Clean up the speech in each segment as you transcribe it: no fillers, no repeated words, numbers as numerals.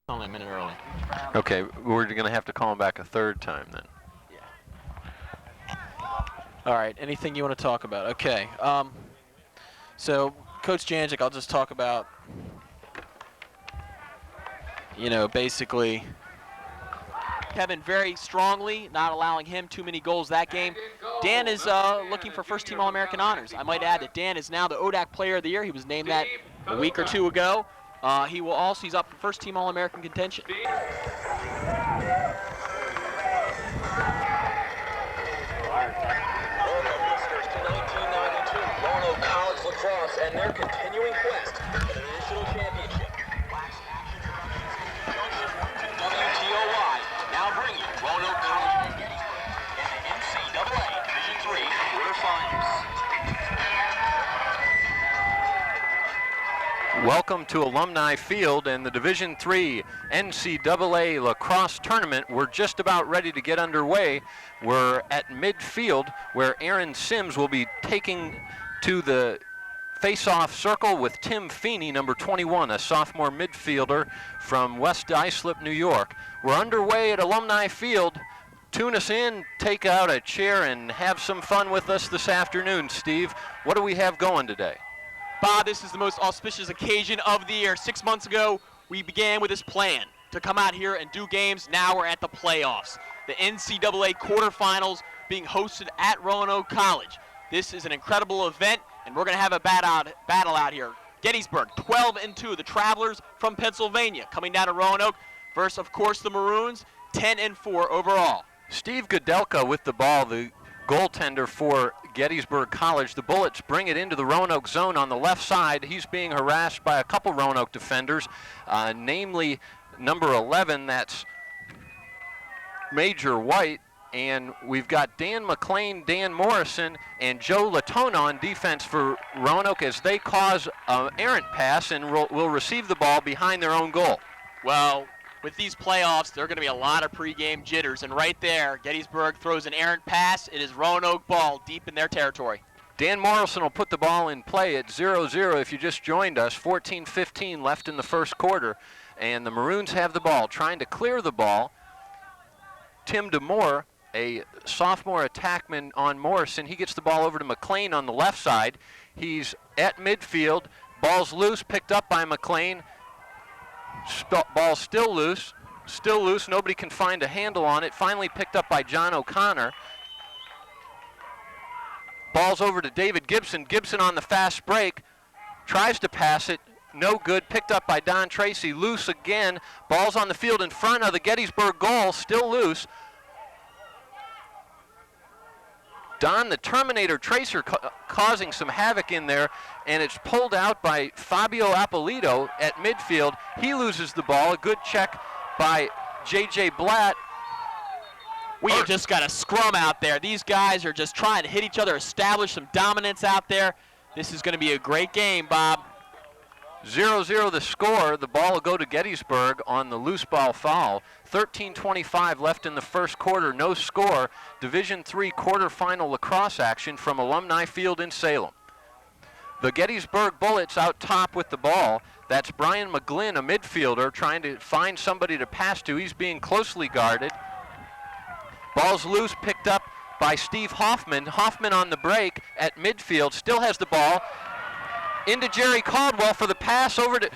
Only a minute early. Okay, we're going to have to call him back a third time then. Yeah. All right. Anything you want to talk about? Okay. So, Coach Janczyk, I'll just talk about, basically Kevin very strongly, not allowing him too many goals that game. Dan is looking for first-team All-American honors. I might add that Dan is now the ODAC Player of the Year. He was named that a week or two ago. He's up for first-team All-American contention. Roanoke College lacrosse and their continuing quest for the national championship. WTOY now bringing Roanoke College and Gettysburg in the NCAA Division III quarterfinals. Welcome to Alumni Field and the Division III NCAA lacrosse tournament. We're just about ready to get underway. We're at midfield where Aaron Sims will be taking to the face-off circle with Tim Feeney, number 21, a sophomore midfielder from West Islip, New York. We're underway at Alumni Field. Tune us in, take out a chair, and have some fun with us this afternoon. Steve, what do we have going today? Bob, this is the most auspicious occasion of the year. 6 months ago, we began with this plan to come out here and do games. Now we're at the playoffs. The NCAA quarterfinals being hosted at Roanoke College. This is an incredible event, and we're going to have a battle out here. Gettysburg, 12-2, the Travelers from Pennsylvania, coming down to Roanoke versus, of course, the Maroons, 10-4 overall. Steve Godelka with the ball, the goaltender for Gettysburg College. The Bullets bring it into the Roanoke zone on the left side. He's being harassed by a couple Roanoke defenders, namely number 11, that's Major White, and we've got Dan McLean, Dan Morrison, and Joe Latona on defense for Roanoke as they cause an errant pass and will receive the ball behind their own goal. Well, with these playoffs, there are going to be a lot of pregame jitters, and right there, Gettysburg throws an errant pass. It is Roanoke ball deep in their territory. Dan Morrison will put the ball in play at 0-0 if you just joined us. 14-15 left in the first quarter, and the Maroons have the ball, trying to clear the ball. Tim DeMoore, a sophomore attackman on Morrison, he gets the ball over to McLean on the left side. He's at midfield. Ball's loose, picked up by McLean. Ball's still loose. Nobody can find a handle on it. Finally picked up by John O'Connor. Ball's over to David Gibson. Gibson on the fast break. Tries to pass it. No good. Picked up by Don Tracy. Loose again. Ball's on the field in front of the Gettysburg goal. Still loose. Don the Terminator Tracer causing some havoc in there, and it's pulled out by Fabio Apolito at midfield. He loses the ball. A good check by J.J. Blatt. We have just got a scrum out there. These guys are just trying to hit each other, establish some dominance out there. This is going to be a great game, Bob. 0-0 the score. The ball will go to Gettysburg on the loose ball foul. 13:25 left in the first quarter. No score. Division III quarterfinal lacrosse action from Alumni Field in Salem. The Gettysburg Bullets out top with the ball. That's Brian McGlynn, a midfielder, trying to find somebody to pass to. He's being closely guarded. Ball's loose, picked up by Steve Hoffman. Hoffman on the break at midfield, still has the ball. Into Jerry Caldwell for the pass over to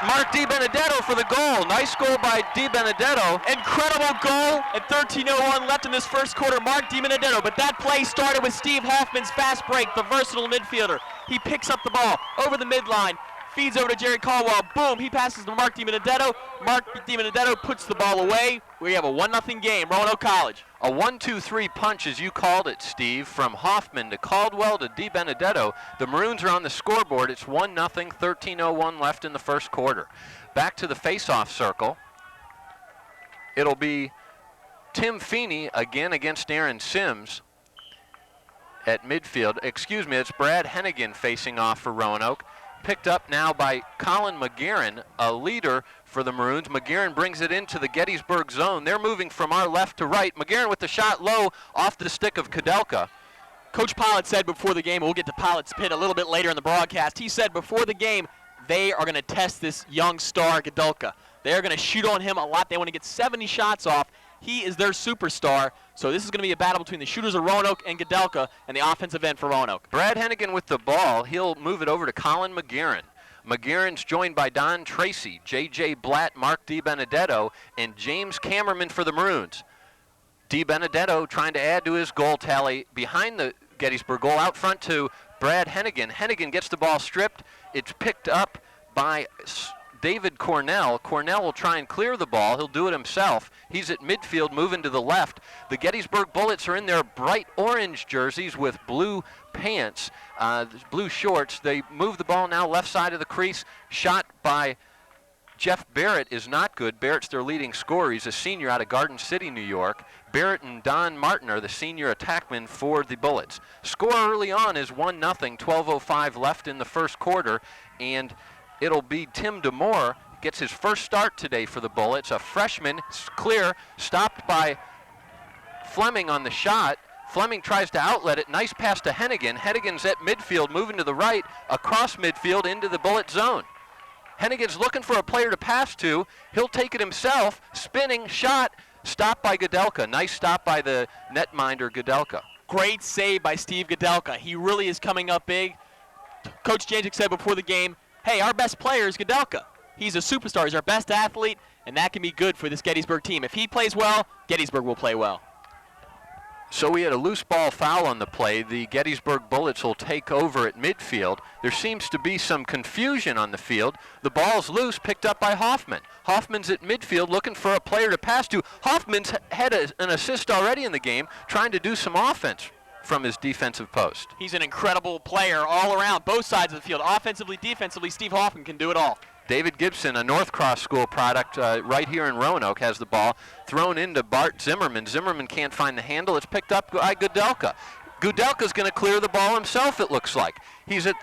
Mark DiBenedetto for the goal. Nice goal by DiBenedetto. Incredible goal at 13:01 left in this first quarter. Mark DiBenedetto, but that play started with Steve Hoffman's fast break, the versatile midfielder. He picks up the ball over the midline, feeds over to Jerry Caldwell. Boom, he passes to Mark DiBenedetto. Mark DiBenedetto puts the ball away. We have a 1-0 game, Roanoke College. A 1-2-3 punch, as you called it, Steve, from Hoffman to Caldwell to DiBenedetto. The Maroons are on the scoreboard. It's 1-0, 13:01 left in the first quarter. Back to the face-off circle. It'll be Tim Feeney again against Aaron Sims at midfield. Excuse me, it's Brad Hennigan facing off for Roanoke. Picked up now by Colin McGarren, a leader for the Maroons. McGarren brings it into the Gettysburg zone. They're moving from our left to right. McGarren with the shot low off the stick of Kudelka. Coach Pollitt said before the game, we'll get to Pollitt's pit a little bit later in the broadcast, he said before the game they are going to test this young star, Kudelka. They're going to shoot on him a lot. They want to get 70 shots off. He is their superstar. So this is going to be a battle between the shooters of Roanoke and Gedelka and the offensive end for Roanoke. Brad Hennigan with the ball. He'll move it over to Colin McGuirin. McGuirin's joined by Don Tracy, J.J. Blatt, Mark DiBenedetto, and James Cameraman for the Maroons. DiBenedetto trying to add to his goal tally behind the Gettysburg goal, out front to Brad Hennigan. Hennigan gets the ball stripped. It's picked up by David Cornell. Cornell will try and clear the ball. He'll do it himself. He's at midfield, moving to the left. The Gettysburg Bullets are in their bright orange jerseys with blue pants, blue shorts. They move the ball now left side of the crease. Shot by Jeff Barrett is not good. Barrett's their leading scorer. He's a senior out of Garden City, New York. Barrett and Don Martin are the senior attackmen for the Bullets. Score early on is 1-0, 12:05 left in the first quarter, and it'll be Tim DeMore gets his first start today for the Bullets. A freshman, clear, stopped by Fleming on the shot. Fleming tries to outlet it. Nice pass to Hennigan. Hennigan's at midfield, moving to the right, across midfield into the Bullet zone. Hennigan's looking for a player to pass to. He'll take it himself. Spinning shot, stopped by Gedelka. Nice stop by the netminder, Gedelka. Great save by Steve Gedelka. He really is coming up big. Coach Janczyk said before the game, hey, our best player is Gedelka. He's a superstar. He's our best athlete, and that can be good for this Gettysburg team. If he plays well, Gettysburg will play well. So we had a loose ball foul on the play. The Gettysburg Bullets will take over at midfield. There seems to be some confusion on the field. The ball's loose, picked up by Hoffman. Hoffman's at midfield looking for a player to pass to. Hoffman's had an assist already in the game, trying to do some offense from his defensive post. He's an incredible player all around, both sides of the field. Offensively, defensively, Steve Hoffman can do it all. David Gibson, a North Cross School product right here in Roanoke, has the ball thrown into Bart Zimmerman. Zimmerman can't find the handle. It's picked up by Gedelka. Gedelka's going to clear the ball himself, it looks like. He's at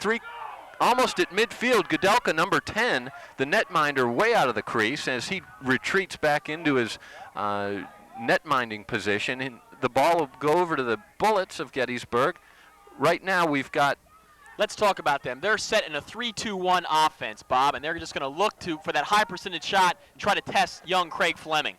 almost at midfield. Gedelka, number 10, the netminder, way out of the crease as he retreats back into his netminding position. And the ball will go over to the Bullets of Gettysburg. Right now we've got... Let's talk about them. They're set in a 3-2-1 offense, Bob, and they're just going to look for that high percentage shot and try to test young Craig Fleming.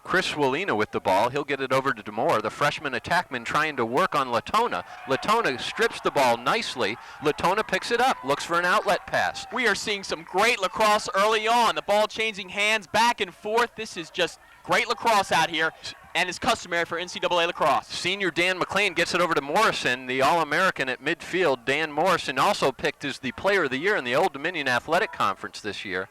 Chris Swalina with the ball. He'll get it over to DeMore. The freshman attackman trying to work on Latona. Latona strips the ball nicely. Latona picks it up, looks for an outlet pass. We are seeing some great lacrosse early on. The ball changing hands back and forth. This is just great lacrosse out here, and is customary for NCAA lacrosse. Senior Dan McLean gets it over to Morrison, the All-American at midfield. Dan Morrison also picked as the Player of the Year in the Old Dominion Athletic Conference this year.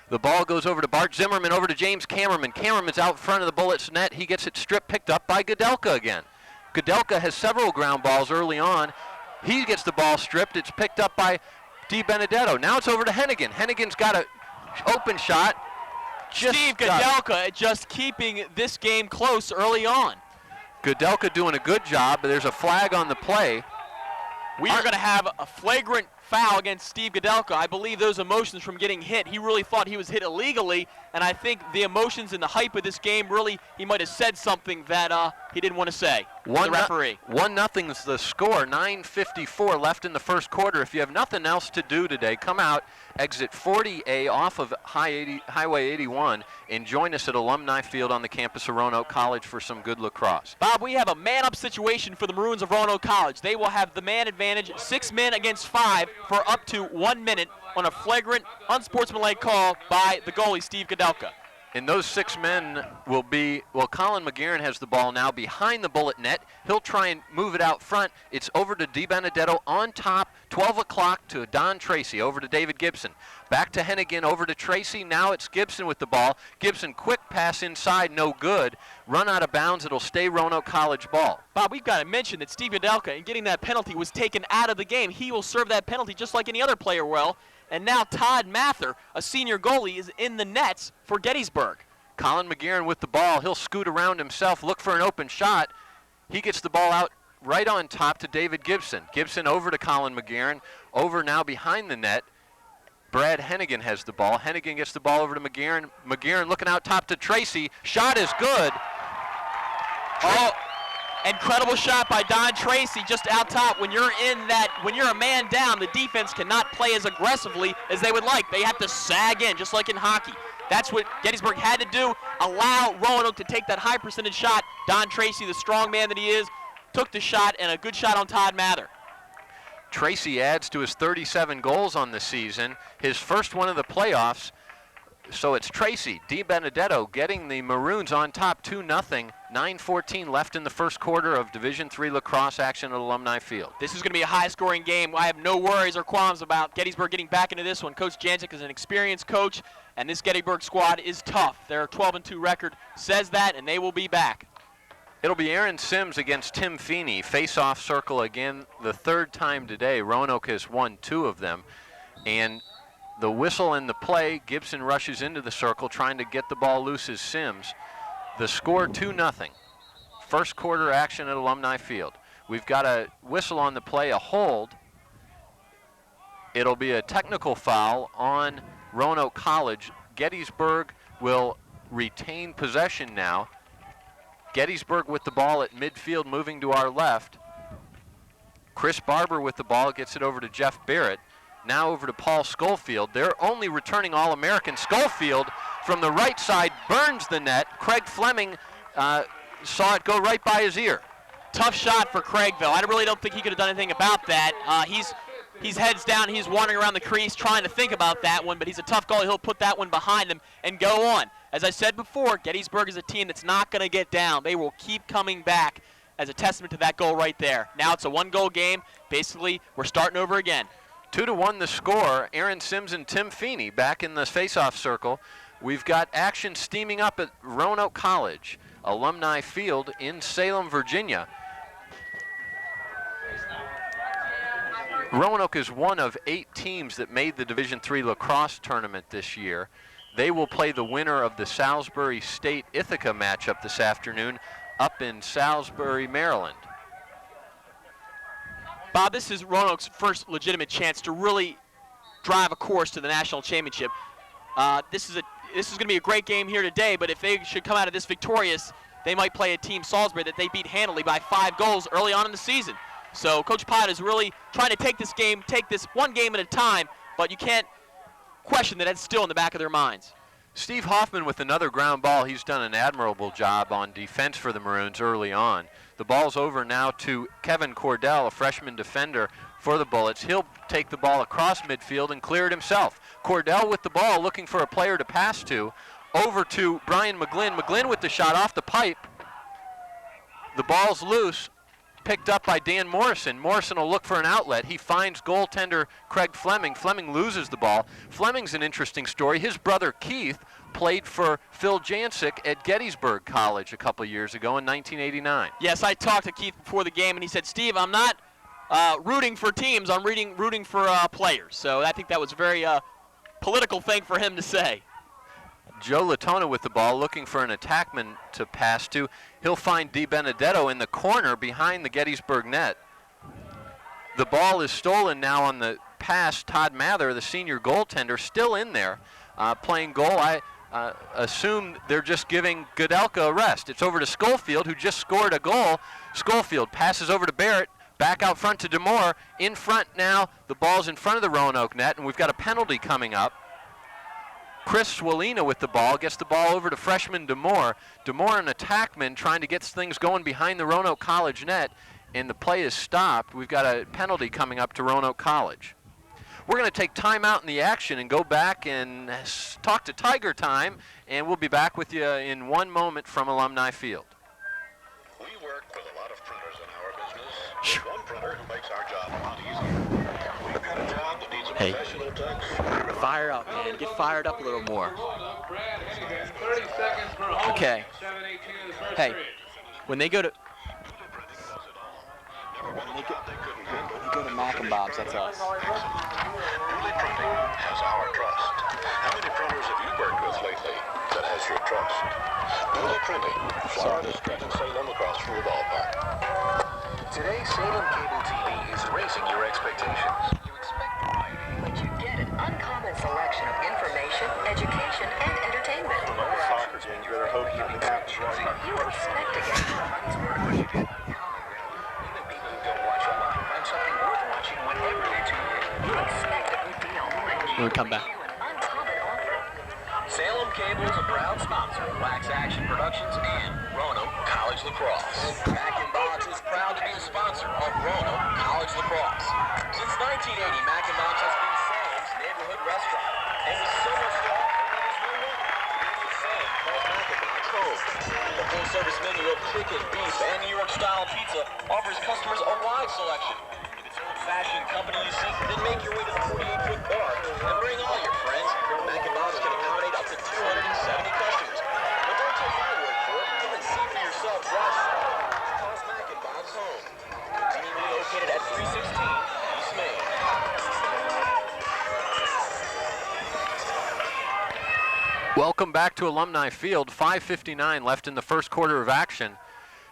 The ball goes over to Bart Zimmerman, over to James Cameraman. Cameraman's out front of the Bullets net. He gets it stripped, picked up by Gedelka again. Gedelka has several ground balls early on. He gets the ball stripped. It's picked up by DiBenedetto. Now it's over to Hennigan. Hennigan's got an open shot. Steve Gedelka just keeping this game close early on. Gedelka doing a good job, but there's a flag on the play. We are going to have a flagrant foul against Steve Gedelka. I believe those emotions from getting hit, he really thought he was hit illegally, and I think the emotions and the hype of this game, really, he might have said something that he didn't want to say to the referee. 1-0 is the score, 9:54 left in the first quarter. If you have nothing else to do today, come out, exit 40A off of Highway 81, and join us at Alumni Field on the campus of Roanoke College for some good lacrosse. Bob, we have a man-up situation for the Maroons of Roanoke College. They will have the man advantage, 6 men against 5 for up to 1 minute on a flagrant, unsportsmanlike call by the goalie, Steve Gedelka. And those 6 men will be, well, Colin McGuirin has the ball now behind the Bullet net. He'll try and move it out front. It's over to DiBenedetto on top, 12 o'clock to Don Tracy, over to David Gibson. Back to Hennigan, over to Tracy. Now it's Gibson with the ball. Gibson, quick pass inside, no good. Run out of bounds, it'll stay Roanoke College ball. Bob, we've got to mention that Steve Gedelka, in getting that penalty, was taken out of the game. He will serve that penalty just like any other player will. And now Todd Mather, a senior goalie, is in the nets for Gettysburg. Colin McGuirin with the ball. He'll scoot around himself, look for an open shot. He gets the ball out right on top to David Gibson. Gibson over to Colin McGuirin, over now behind the net. Brad Hennigan has the ball. Hennigan gets the ball over to McGuirin. McGuirin looking out top to Tracy. Shot is good. Oh, incredible shot by Don Tracy just out top. When you're a man down, the defense cannot play as aggressively as they would like. They have to sag in, just like in hockey. That's what Gettysburg had to do, allow Roanoke to take that high percentage shot. Don Tracy, the strong man that he is, took the shot, and a good shot on Todd Mather. Tracy adds to his 37 goals on the season, his first one of the playoffs. So it's Tracy DiBenedetto getting the Maroons on top 2-0. 9:14 left in the first quarter of Division III lacrosse action at Alumni Field. This is going to be a high-scoring game. I have no worries or qualms about Gettysburg getting back into this one. Coach Jancic is an experienced coach, and this Gettysburg squad is tough. Their 12-2 record says that, and they will be back. It'll be Aaron Sims against Tim Feeney. Face-off circle again the third time today. Roanoke has won 2 of them. And the whistle and the play, Gibson rushes into the circle trying to get the ball loose as Sims. The score 2-0. First quarter action at Alumni Field. We've got a whistle on the play, a hold. It'll be a technical foul on Roanoke College. Gettysburg will retain possession now. Gettysburg with the ball at midfield, moving to our left. Chris Barber with the ball, gets it over to Jeff Barrett. Now over to Paul Schofield. They're only returning All-American. Schofield from the right side burns the net. Craig Fleming saw it go right by his ear. Tough shot for Craigville. I really don't think he could have done anything about that. He's heads down. He's wandering around the crease trying to think about that one, but he's a tough goalie. He'll put that one behind him and go on. As I said before, Gettysburg is a team that's not going to get down. They will keep coming back as a testament to that goal right there. Now it's a one-goal game. Basically, we're starting over again. 2-1 the score. Aaron Sims and Tim Feeney back in the face-off circle. We've got action steaming up at Roanoke College, Alumni Field in Salem, Virginia. Roanoke is one of 8 teams that made the Division III lacrosse tournament this year. They will play the winner of the Salisbury State Ithaca matchup this afternoon up in Salisbury, Maryland. Bob, this is Roanoke's first legitimate chance to really drive a course to the national championship. This is going to be a great game here today, but if they should come out of this victorious, they might play a team, Salisbury, that they beat handily by 5 goals early on in the season. So Coach Pott is really trying to take this one game at a time, but you can't question that it's still in the back of their minds. Steve Hoffman with another ground ball. He's done an admirable job on defense for the Maroons early on. The ball's over now to Kevin Cordell, a freshman defender for the Bullets. He'll take the ball across midfield and clear it himself. Cordell with the ball, looking for a player to pass to. Over to Brian McGlynn. McGlynn with the shot off the pipe. The ball's loose, picked up by Dan Morrison. Morrison will look for an outlet. He finds goaltender Craig Fleming. Fleming loses the ball. Fleming's an interesting story. His brother Keith played for Phil Jancic at Gettysburg College a couple years ago in 1989. Yes, I talked to Keith before the game, and he said, Steve, I'm not rooting for teams. I'm rooting for players. So I think that was a very political thing for him to say. Joe Latona with the ball, looking for an attackman to pass to. He'll find DiBenedetto in the corner behind the Gettysburg net. The ball is stolen now on the pass. Todd Mather, the senior goaltender, still in there playing goal. I assume they're just giving Godelka a rest. It's over to Schofield, who just scored a goal. Schofield passes over to Barrett. Back out front to DeMoore. In front now, the ball's in front of the Roanoke net, and we've got a penalty coming up. Chris Swalina with the ball, gets the ball over to freshman DeMoore. DeMoore, an attackman, trying to get things going behind the Roanoke College net, and the play is stopped. We've got a penalty coming up to Roanoke College. We're going to take time out in the action and go back and talk to Tiger Time, and we'll be back with you in one moment from Alumni Field. We work with a lot of printers in our business. There's one printer who makes our job a lot easier. We've got a job that needs a professional touch. Fire up, man. Get fired up a little more. Okay. Hey, when they go to Mac and Bob's, that's us. Dooley Printing has our trust. How many printers have you worked with lately that has your trust? Dooley Printing, Florida Street in Salem, across from the ballpark. Today, Salem Cable TV is raising your expectations. You expect variety, but you get an uncommon selection of information, education, and entertainment. Soccer games better hope you can have the right. You expect to get your money's worth. Even people who don't watch a lot find something worth watching whenever they tune in. You expect a good deal, but When we come back. you an uncommon offer. Salem Cable is a proud sponsor of Wax Action Productions and Roanoke College Lacrosse. Mac & Bob's is proud to be a sponsor of Roanoke College Lacrosse. Since 1980, Mac & Bob's has been Sam's neighborhood restaurant. And with so much to offer, there's no wonder New Sam calls Mac & Bob's home. The full-service menu of chicken, beef, and New York-style pizza offers customers a wide selection. If it's old-fashioned company you seek, then make your way to the 48-foot bar and bring all your friends. Mac & Bob's can accommodate up to 270 customers. But don't take my word for it. Come and see for yourself right now. Calls Mac & Bob's home. Conveniently located at 316 East Main. Welcome back to Alumni Field. 5:59 left in the first quarter of action.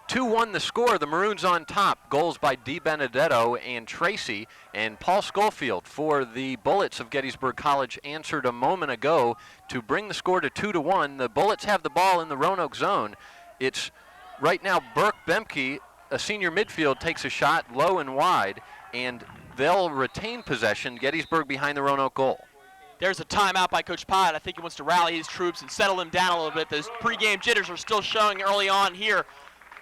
2-1 the score. The Maroons on top. Goals by Di Benedetto and Tracy. And Paul Schofield for the Bullets of Gettysburg College answered a moment ago to bring the score to 2-1. The Bullets have the ball in the Roanoke zone. It's right now Burke Bemke, a senior midfield, takes a shot low and wide, and they'll retain possession. Gettysburg behind the Roanoke goal. There's a timeout by Coach Pott. I think he wants to rally his troops and settle them down a little bit. Those pregame jitters are still showing early on here.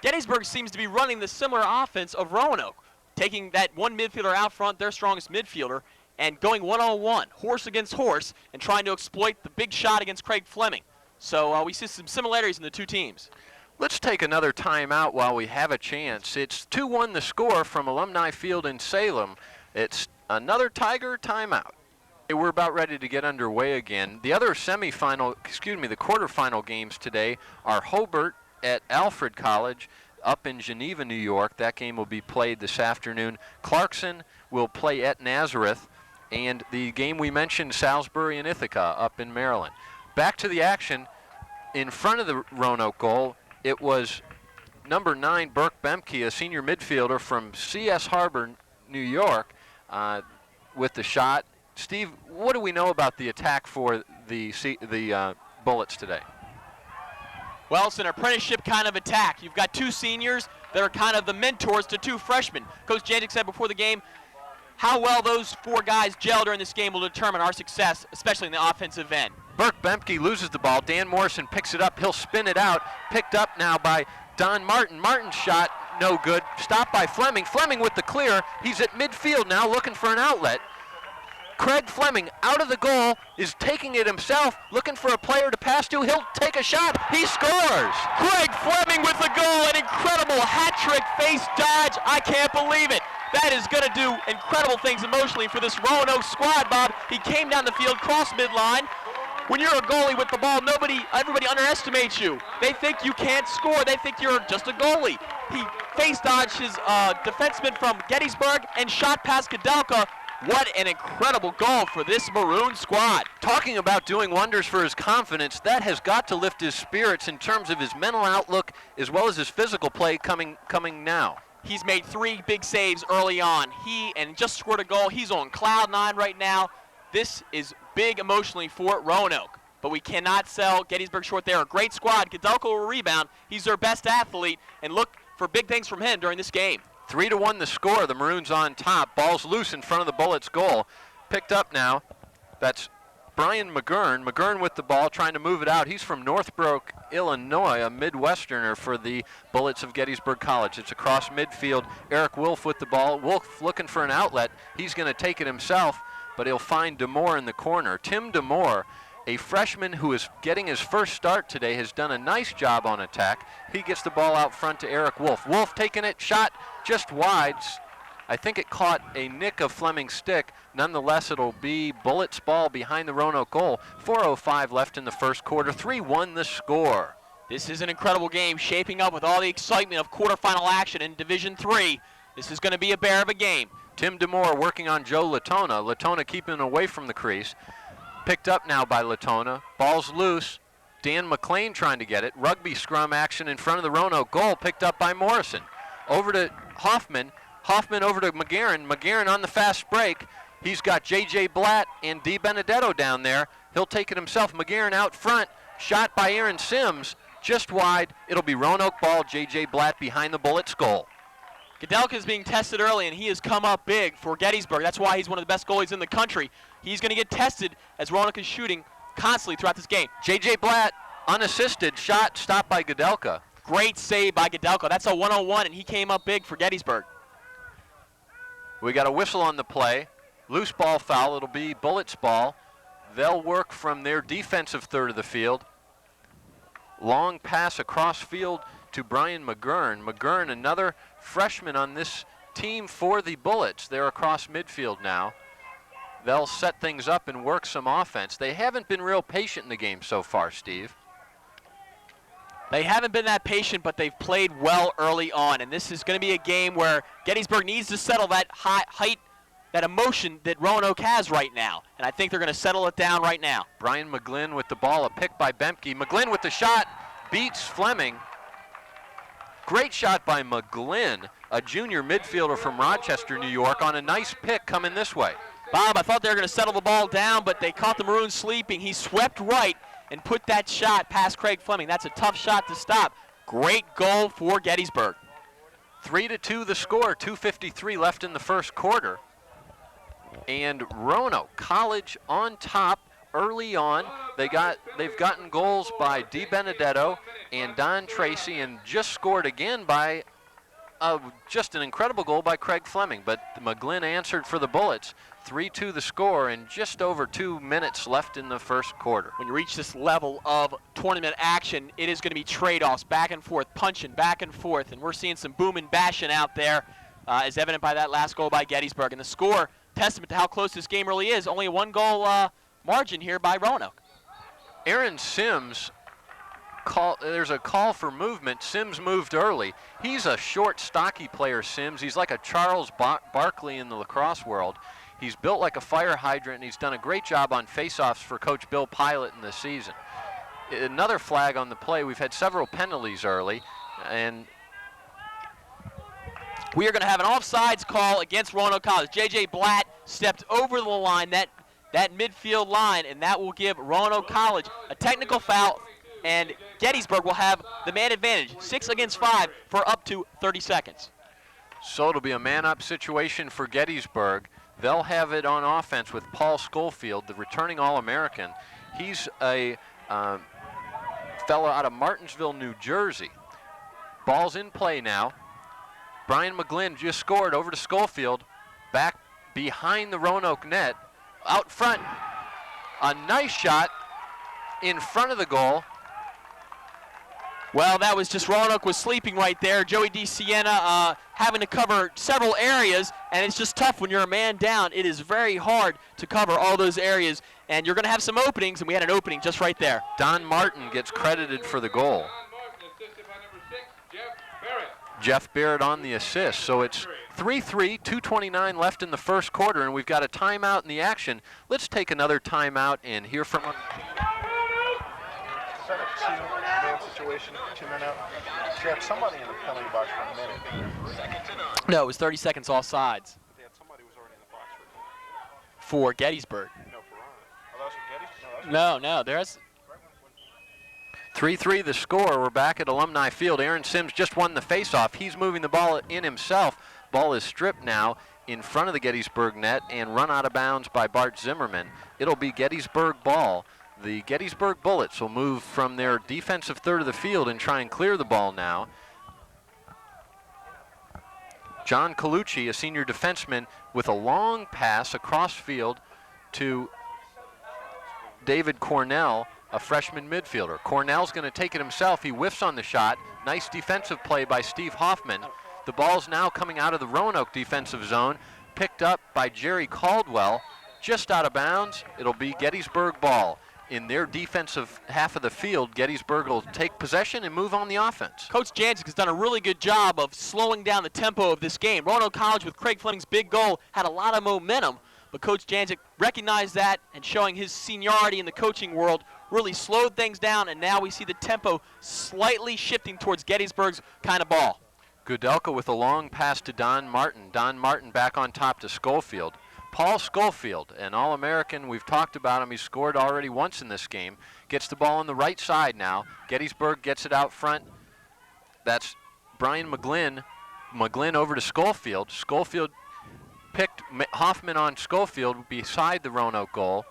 Gettysburg seems to be running the similar offense of Roanoke, taking that one midfielder out front, their strongest midfielder, and going one-on-one, horse against horse, and trying to exploit the big shot against Craig Fleming. So we see some similarities in the two teams. Let's take another timeout while we have a chance. It's 2-1 the score from Alumni Field in Salem. It's another Tiger timeout. We're about ready to get underway again. The other the quarterfinal games today are Hobart at Alfred College up in Geneva, New York. That game will be played this afternoon. Clarkson will play at Nazareth, and the game we mentioned, Salisbury and Ithaca up in Maryland. Back to the action. In front of the Roanoke goal, it was number 9, Burke Bemke, a senior midfielder from C.S. Harbor, New York, with the shot. Steve, what do we know about the attack for the Bullets today? Well, it's an apprenticeship kind of attack. You've got two seniors that are kind of the mentors to two freshmen. Coach Janik said before the game, how well those four guys gel during this game will determine our success, especially in the offensive end. Burke Bemke loses the ball. Dan Morrison picks it up. He'll spin it out. Picked up now by Don Martin. Martin's shot, no good. Stopped by Fleming. Fleming with the clear. He's at midfield now looking for an outlet. Craig Fleming out of the goal is taking it himself, looking for a player to pass to. He'll take a shot. He scores. Craig Fleming with the goal, an incredible hat trick face dodge. I can't believe it. That is going to do incredible things emotionally for this Roanoke squad, Bob. He came down the field, cross midline. When you're a goalie with the ball, everybody underestimates you. They think you can't score. They think you're just a goalie. He face dodged his defenseman from Gettysburg and shot past Kadelka. What an incredible goal for this Maroon squad. Talking about doing wonders for his confidence, that has got to lift his spirits in terms of his mental outlook as well as his physical play coming now. He's made 3 big saves early on. He just scored a goal. He's on cloud 9 right now. This is big emotionally for Roanoke, but we cannot sell Gettysburg short. They're a great squad. Kadelka will rebound. He's their best athlete, and look for big things from him during this game. 3-1 the score. The Maroons on top. Ball's loose in front of the Bullets' goal. Picked up now. That's Brian McGurn. McGurn with the ball, trying to move it out. He's from Northbrook, Illinois, a Midwesterner for the Bullets of Gettysburg College. It's across midfield. Eric Wolf with the ball. Wolf looking for an outlet. He's going to take it himself, but he'll find DeMoore in the corner. Tim DeMoore, a freshman who is getting his first start today, has done a nice job on attack. He gets the ball out front to Eric Wolf. Wolf taking it, shot just wide. I think it caught a nick of Fleming's stick. Nonetheless, it'll be Bullets' ball behind the Roanoke goal. 4:05 left in the first quarter. 3-1 the score. This is an incredible game, shaping up with all the excitement of quarterfinal action in Division III. This is going to be a bear of a game. Tim DeMoore working on Joe Latona. Latona keeping away from the crease. Picked up now by Latona. Ball's loose. Dan McLean trying to get it. Rugby scrum action in front of the Roanoke goal. Picked up by Morrison. Over to Hoffman. Hoffman over to McGarren. McGarren on the fast break. He's got J.J. Blatt and Di Benedetto down there. He'll take it himself. McGarren out front. Shot by Aaron Sims. Just wide. It'll be Roanoke ball. J.J. Blatt behind the Bullets' goal. Kadelka is being tested early, and he has come up big for Gettysburg. That's why he's one of the best goalies in the country. He's going to get tested as Roanoke is shooting constantly throughout this game. J.J. Blatt, unassisted shot, stopped by Gedelka. Great save by Gedelka. That's a 1-on-1, and he came up big for Gettysburg. We got a whistle on the play. Loose ball foul. It'll be Bullets ball. They'll work from their defensive third of the field. Long pass across field to Brian McGurn. McGurn, another freshman on this team for the Bullets. They're across midfield now. They'll set things up and work some offense. They haven't been real patient in the game so far, Steve. They haven't been that patient, but they've played well early on, and this is going to be a game where Gettysburg needs to settle that height, that emotion that Roanoke has right now, and I think they're going to settle it down right now. Brian McGlynn with the ball, a pick by Bemke. McGlynn with the shot, beats Fleming. Great shot by McGlynn, a junior midfielder from Rochester, New York, on a nice pick coming this way. Bob, I thought they were going to settle the ball down, but they caught the Maroons sleeping. He swept right and put that shot past Craig Fleming. That's a tough shot to stop. Great goal for Gettysburg. 3-2 the score, 2:53 left in the first quarter. And Roanoke College on top early on. They've gotten goals by Di Benedetto and Don Tracy, and just scored again by just an incredible goal by Craig Fleming. But McGlynn answered for the Bullets. 3-2 the score, and just over 2 minutes left in the first quarter. When you reach this level of tournament action, it is going to be trade-offs, back and forth, punching, back and forth, and we're seeing some booming, bashing out there, as evident by that last goal by Gettysburg. And the score, testament to how close this game really is, only a one-goal margin here by Roanoke. Aaron Sims, there's a call for movement. Sims moved early. He's a short, stocky player, Sims. He's like a Charles Barkley in the lacrosse world. He's built like a fire hydrant, and he's done a great job on faceoffs for Coach Bill Pilot in this season. Another flag on the play. We've had several penalties early, and we are going to have an offsides call against Roanoke College. J.J. Blatt stepped over the line, that midfield line, and that will give Roanoke College a technical foul, and Gettysburg will have the man advantage, 6 against 5 for up to 30 seconds. So it'll be a man-up situation for Gettysburg. They'll have it on offense with Paul Schofield, the returning All-American. He's a fellow out of Martinsville, New Jersey. Ball's in play now. Brian McGlynn just scored over to Schofield, back behind the Roanoke net. Out front, a nice shot in front of the goal. Well, that was just Roanoke was sleeping right there. Joey DeSiena having to cover several areas, and it's just tough when you're a man down. It is very hard to cover all those areas, and you're going to have some openings, and we had an opening just right there. Don Martin gets credited for the goal. Jeff Barrett on the assist. So it's 3-3, 2:29 left in the first quarter, and we've got a timeout in the action. Let's take another timeout and hear from Is that a two-man situation, 2 men out? So you have somebody in the penalty box for a minute. No, it was 30 seconds all sides They had somebody who was already in the box for Gettysburg. No, for Roanoke. Oh, that was for Gettysburg? No, there's 3-3 the score. We're back at Alumni Field. Aaron Sims just won the faceoff. He's moving the ball in himself. Ball is stripped now in front of the Gettysburg net and run out of bounds by Bart Zimmerman. It'll be Gettysburg ball. The Gettysburg Bullets will move from their defensive third of the field and try and clear the ball now. John Colucci, a senior defenseman, with a long pass across field to David Cornell, a freshman midfielder. Cornell's going to take it himself. He whiffs on the shot. Nice defensive play by Steve Hoffman. The ball's now coming out of the Roanoke defensive zone, picked up by Jerry Caldwell, just out of bounds. It'll be Gettysburg ball. In their defensive half of the field, Gettysburg will take possession and move on the offense. Coach Janczyk has done a really good job of slowing down the tempo of this game. Roanoke College, with Craig Fleming's big goal, had a lot of momentum, but Coach Janczyk recognized that and, showing his seniority in the coaching world, really slowed things down, and now we see the tempo slightly shifting towards Gettysburg's kind of ball. Gudelka with a long pass to Don Martin. Don Martin back on top to Schofield. Paul Schofield, an All-American. We've talked about him. He's scored already once in this game. Gets the ball on the right side now. Gettysburg gets it out front. That's Brian McGlynn. McGlynn over to Schofield. Schofield picked Hoffman on Schofield beside the Roanoke goal.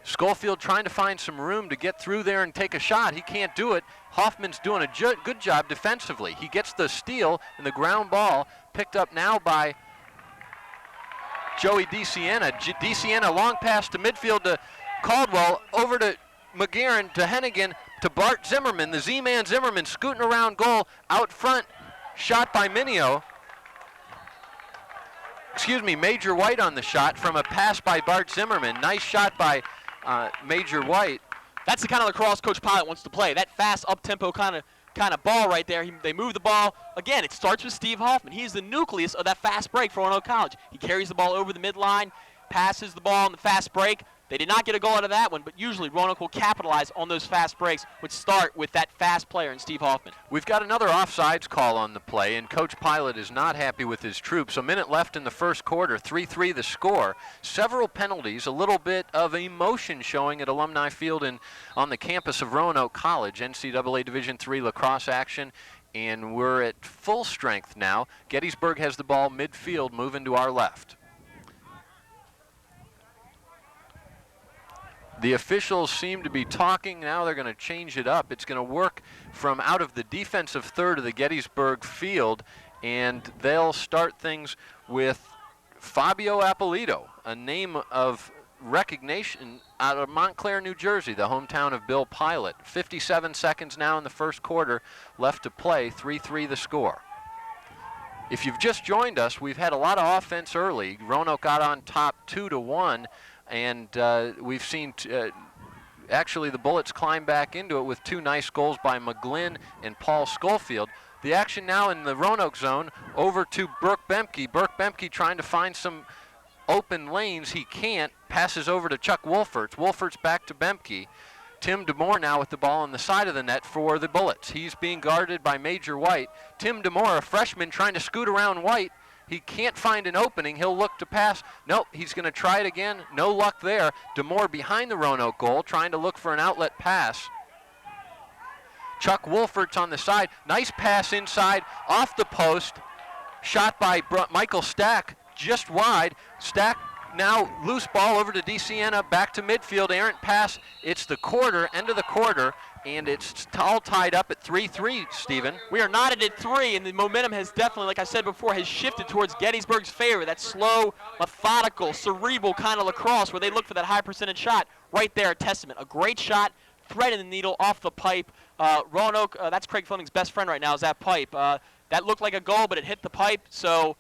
Schofield trying to find some room to get through there and take a shot. He can't do it. Hoffman's doing a good job defensively. He gets the steal and the ground ball picked up now by Joey DeSiena. DeSiena long pass to midfield to Caldwell, over to McGarren, to Hennigan, to Bart Zimmerman. The Z-man Zimmerman scooting around goal out front. Shot by Minio. Major White on the shot from a pass by Bart Zimmerman. Nice shot by Major White. That's the kind of lacrosse Coach Pilot wants to play. That fast, up-tempo kind of ball right there. They move the ball. Again, it starts with Steve Hoffman. He's the nucleus of that fast break for Roanoke College. He carries the ball over the midline, passes the ball on the fast break. They did not get a goal out of that one, but usually Roanoke will capitalize on those fast breaks, which start with that fast player in Steve Hoffman. We've got another offsides call on the play, and Coach Pilot is not happy with his troops. A minute left in the first quarter, 3-3 the score. Several penalties, a little bit of emotion showing at Alumni Field on the campus of Roanoke College. NCAA Division III lacrosse action, and we're at full strength now. Gettysburg has the ball midfield, moving to our left. The officials seem to be talking. Now they're going to change it up. It's going to work from out of the defensive third of the Gettysburg field, and they'll start things with Fabio Appolito, a name of recognition out of Montclair, New Jersey, the hometown of Bill Pilot. 57 seconds now in the first quarter left to play, 3-3 the score. If you've just joined us, we've had a lot of offense early. Roanoke got on top 2-1. And we've seen, actually, the Bullets climb back into it with two nice goals by McGlynn and Paul Schofield. The action now in the Roanoke zone over to Burke Bemke. Burke Bemke trying to find some open lanes. He can't. Passes over to Chuck Wolferts. Wolferts back to Bemke. Tim DeMore now with the ball on the side of the net for the Bullets. He's being guarded by Major White. Tim DeMore, a freshman, trying to scoot around White. He can't find an opening. He'll look to pass. Nope, he's going to try it again. No luck there. DeMore behind the Roanoke goal, trying to look for an outlet pass. Chuck Wolferts on the side. Nice pass inside, off the post. Shot by Michael Stack, just wide. Stack now loose ball over to DeSiena, back to midfield. Errant pass. It's the quarter, end of the quarter. And it's all tied up at 3-3, Stephen. We are knotted at 3, and the momentum has definitely, like I said before, has shifted towards Gettysburg's favor. That slow, methodical, cerebral kind of lacrosse where they look for that high percentage shot. Right there, a testament. A great shot, threading the needle off the pipe. Roanoke, that's Craig Fleming's best friend right now, is that pipe. That looked like a goal, but it hit the pipe, so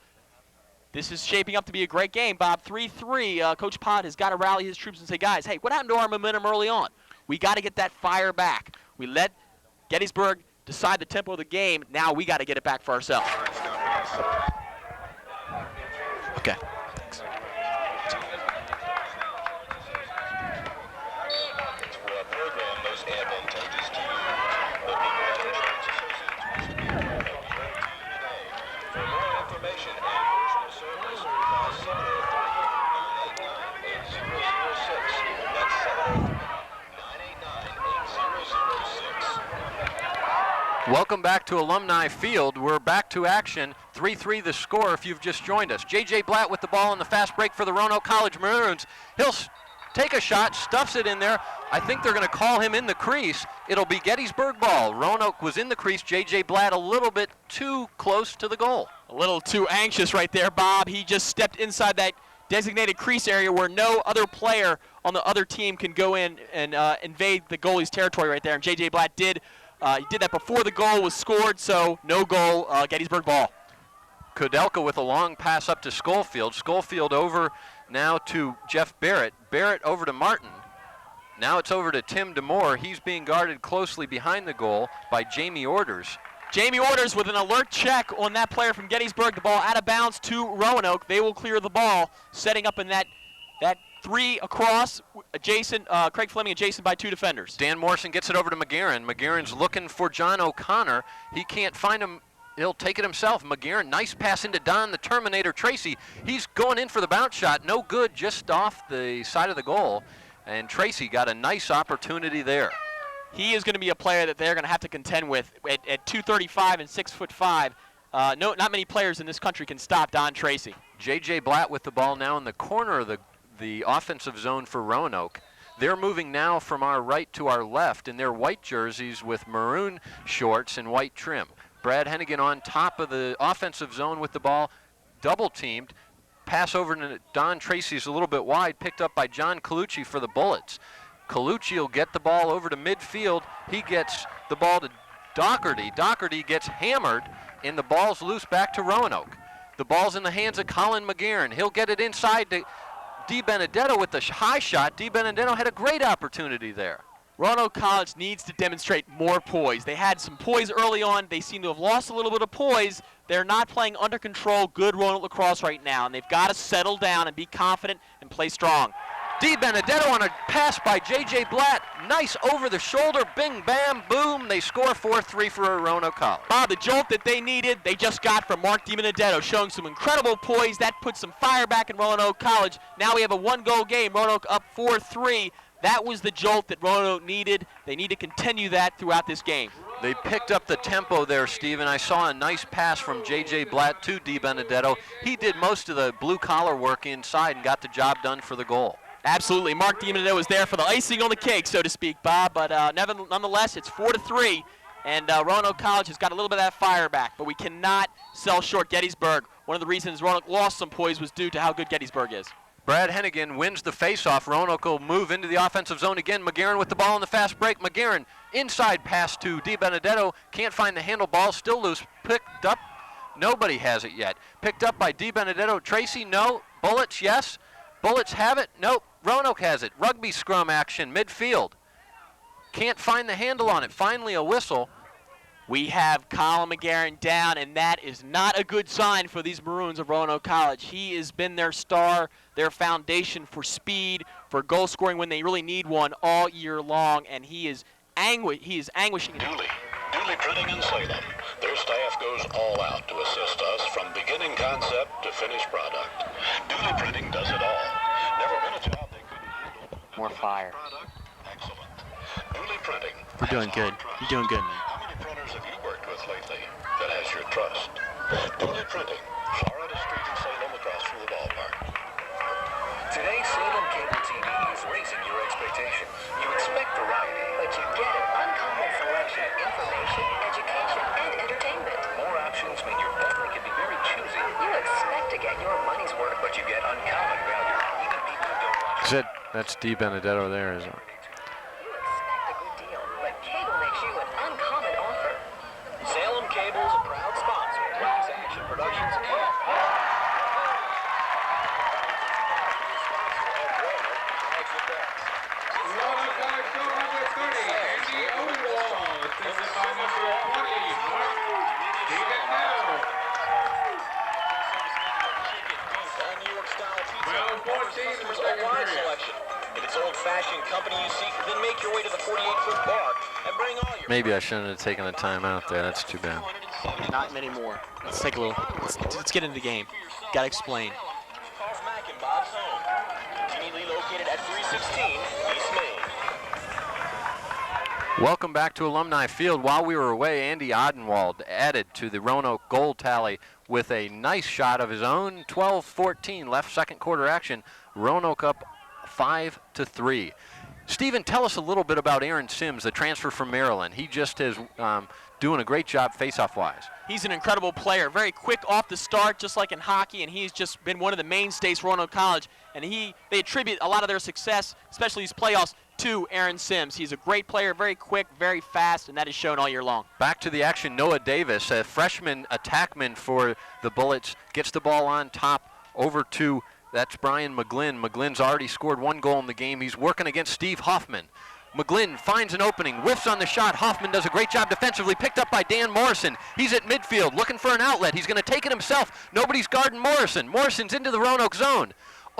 this is shaping up to be a great game, Bob. 3-3. Coach Pod has got to rally his troops and say, guys, hey, what happened to our momentum early on? We got to get that fire back. We let Gettysburg decide the tempo of the game. Now we got to get it back for ourselves. Okay. Thanks. For a program most advantageous to you, the People Insurance Associates for more information and personal service, call 703-989-8006. That's 703-989-8006. Welcome back to Alumni Field. We're back to action. 3-3 the score if you've just joined us. J.J. Blatt with the ball in the fast break for the Roanoke College Maroons. He'll take a shot, stuffs it in there. I think they're going to call him in the crease. It'll be Gettysburg ball. Roanoke was in the crease. J.J. Blatt a little bit too close to the goal. A little too anxious right there, Bob. He just stepped inside that designated crease area where no other player on the other team can go in and invade the goalie's territory right there. And J.J. Blatt did. He did that before the goal was scored, so no goal, Gettysburg ball. Kodelka with a long pass up to Schofield. Schofield over now to Jeff Barrett. Barrett over to Martin. Now it's over to Tim DeMore. He's being guarded closely behind the goal by Jamie Orders. Jamie Orders with an alert check on that player from Gettysburg. The ball out of bounds to Roanoke. They will clear the ball, setting up in that three across, adjacent, Craig Fleming adjacent by two defenders. Dan Morrison gets it over to McGarren. McGarren's looking for John O'Connor. He can't find him. He'll take it himself. McGarren, nice pass into Don the Terminator Tracy. He's going in for the bounce shot. No good, just off the side of the goal. And Tracy got a nice opportunity there. He is going to be a player that they're going to have to contend with at 235 and 6'5". Not many players in this country can stop Don Tracy. J.J. Blatt with the ball now in the corner of the offensive zone for Roanoke. They're moving now from our right to our left in their white jerseys with maroon shorts and white trim. Brad Hennigan on top of the offensive zone with the ball, double teamed. Pass over to Don Tracy's a little bit wide, picked up by John Colucci for the Bullets. Colucci will get the ball over to midfield. He gets the ball to Doherty. Doherty gets hammered, and the ball's loose back to Roanoke. The ball's in the hands of Colin McGarren. He'll get it inside to DiBenedetto with the high shot. DiBenedetto had a great opportunity there. Roanoke College needs to demonstrate more poise. They had some poise early on. They seem to have lost a little bit of poise. They're not playing under control good Roanoke lacrosse right now, and they've got to settle down and be confident and play strong. DiBenedetto on a pass by J.J. Blatt. Nice over the shoulder. Bing, bam, boom. They score 4-3 for Roanoke College. Bob, the jolt that they needed, they just got from Mark DiBenedetto, showing some incredible poise. That puts some fire back in Roanoke College. Now we have a one-goal game. Roanoke up 4-3. That was the jolt that Roanoke needed. They need to continue that throughout this game. They picked up the tempo there, Steven. I saw a nice pass from J.J. Blatt to DiBenedetto. He did most of the blue-collar work inside and got the job done for the goal. Absolutely. Mark DiBenedetto was there for the icing on the cake, so to speak, Bob. But nonetheless, it's 4-3, and Roanoke College has got a little bit of that fire back. But we cannot sell short Gettysburg. One of the reasons Roanoke lost some poise was due to how good Gettysburg is. Brad Hennigan wins the faceoff. Roanoke will move into the offensive zone again. McGarren with the ball in the fast break. McGarren inside pass to DiBenedetto. Can't find the handle. Ball still loose. Picked up. Nobody has it yet. Picked up by DiBenedetto. Tracy, no. Bullets, yes. Bullets have it. Nope. Roanoke has it. Rugby scrum action, midfield. Can't find the handle on it. Finally a whistle. We have Colin McGarren down, and that is not a good sign for these Maroons of Roanoke College. He has been their star, their foundation for speed, for goal scoring when they really need one all year long, and he is anguishing. Dooley Printing in Salem. Their staff goes all out to assist us from beginning concept to finished product. Dooley Printing does it all. Never been a job they couldn't handle. More fire. Product, excellent. Dooley Printing. We're doing good. You're doing good, man. How many printers have you worked with lately that has your trust? Dooley Printing, Florida Street in Salem, across from the ballpark. Today, Salem Cable TV is raising your expectations. You expect variety. But you get an uncommon selection of information, education, and entertainment. More options mean your family can be very choosy. You expect to get your money's worth. But you get uncommon value. Even people who don't watch. That's DiBenedetto there, isn't it? You expect a good deal, but cable makes you an uncommon offer. Salem Cable is a proud sponsor of Wax Action Productions and old-fashioned company you seek, then make your way to the 48-foot bar and bring all your... Maybe I shouldn't have taken a timeout there. That's too bad. Not many more. Let's take a little. Let's get into the game. Gotta explain. Off Mac and Bob's home. Conveniently located at 316 East Main. Welcome back to Alumni Field. While we were away, Andy Odenwald added to the Roanoke goal tally with a nice shot of his own. 12-14 left second quarter action. Roanoke up 5-3. Stephen, tell us a little bit about Aaron Sims, the transfer from Maryland. He just is doing a great job face-off-wise. He's an incredible player, very quick off the start, just like in hockey, and he's just been one of the mainstays for Roanoke College. And they attribute a lot of their success, especially these playoffs, to Aaron Sims. He's a great player, very quick, very fast, and that is shown all year long. Back to the action, Noah Davis, a freshman attackman for the Bullets, gets the ball on top over to, that's Brian McGlynn. McGlynn's already scored one goal in the game. He's working against Steve Hoffman. McGlynn finds an opening, whiffs on the shot. Hoffman does a great job defensively, picked up by Dan Morrison. He's at midfield looking for an outlet. He's going to take it himself. Nobody's guarding Morrison. Morrison's into the Roanoke zone.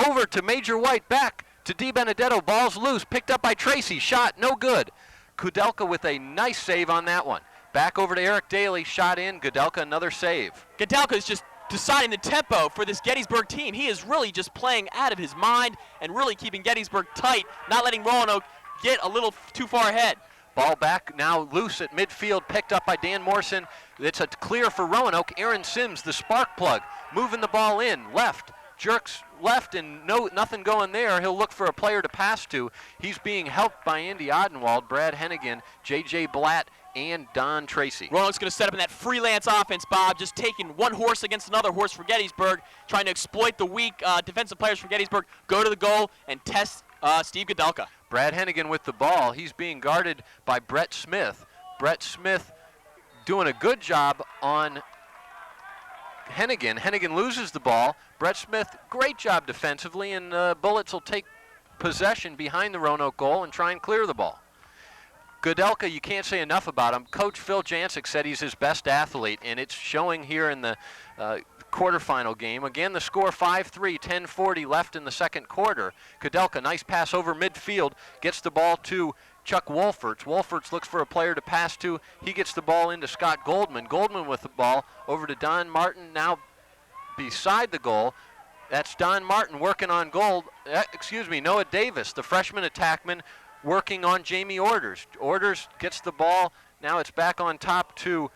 Over to Major White, back to DiBenedetto. Ball's loose, picked up by Tracy. Shot, no good. Kudelka with a nice save on that one. Back over to Eric Daly, shot in. Kudelka another save. Kudelka is just deciding the tempo for this Gettysburg team. He is really just playing out of his mind and really keeping Gettysburg tight, not letting Roanoke get a little too far ahead. Ball back now loose at midfield, picked up by Dan Morrison. It's a clear for Roanoke. Aaron Sims, the spark plug, moving the ball in, left. jerks left and nothing going there. He'll look for a player to pass to. He's being helped by Andy Odenwald, Brad Hennigan, J.J. Blatt, and Don Tracy. Roanoke's going to set up in that freelance offense, Bob, just taking one horse against another horse for Gettysburg, trying to exploit the weak defensive players for Gettysburg, go to the goal and test Steve Godelka. Brad Hennigan with the ball. He's being guarded by Brett Smith. Brett Smith doing a good job on Hennigan. Hennigan loses the ball. Brett Smith, great job defensively, and Bullets will take possession behind the Roanoke goal and try and clear the ball. Godelka, you can't say enough about him. Coach Phil Jancic said he's his best athlete, and it's showing here in the quarterfinal game. Again, the score 5-3, 10:40 left in the second quarter. Godelka, nice pass over midfield, gets the ball to Chuck Wolferts. Wolferts looks for a player to pass to. He gets the ball into Scott Goldman. Goldman with the ball over to Don Martin, now beside the goal. That's Don Martin working on goal. Noah Davis, the freshman attackman, working on Jamie Orders. Orders gets the ball. Now it's back on top to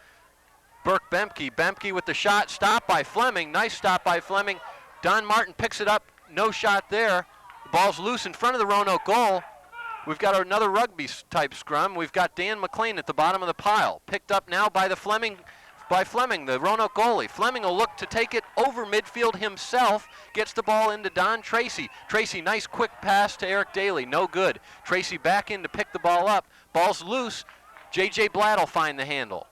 Burke Bemke. Bemke with the shot. Stop by Fleming. Nice stop by Fleming. Don Martin picks it up. No shot there. The ball's loose in front of the Roanoke goal. We've got another rugby-type scrum. We've got Dan McLean at the bottom of the pile. Picked up now by Fleming, the Roanoke goalie. Fleming will look to take it over midfield himself. Gets the ball into Don Tracy. Tracy, nice quick pass to Eric Daly. No good. Tracy back in to pick the ball up. Ball's loose. J.J. Blatt will find the handle.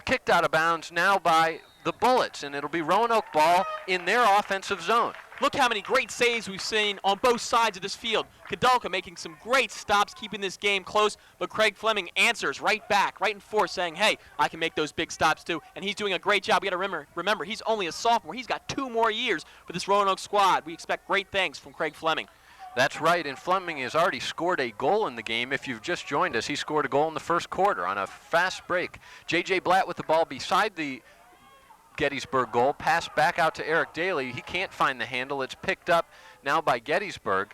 Kicked out of bounds now by the Bullets, and it'll be Roanoke ball in their offensive zone. Look how many great saves we've seen on both sides of this field. Godelka making some great stops, keeping this game close, but Craig Fleming answers right back, right in force, saying, hey, I can make those big stops too, and he's doing a great job. We got to remember, he's only a sophomore. He's got 2 more years for this Roanoke squad. We expect great things from Craig Fleming. That's right, and Fleming has already scored a goal in the game. If you've just joined us, he scored a goal in the first quarter on a fast break. J.J. Blatt with the ball beside the Gettysburg goal. Pass back out to Eric Daly. He can't find the handle. It's picked up now by Gettysburg.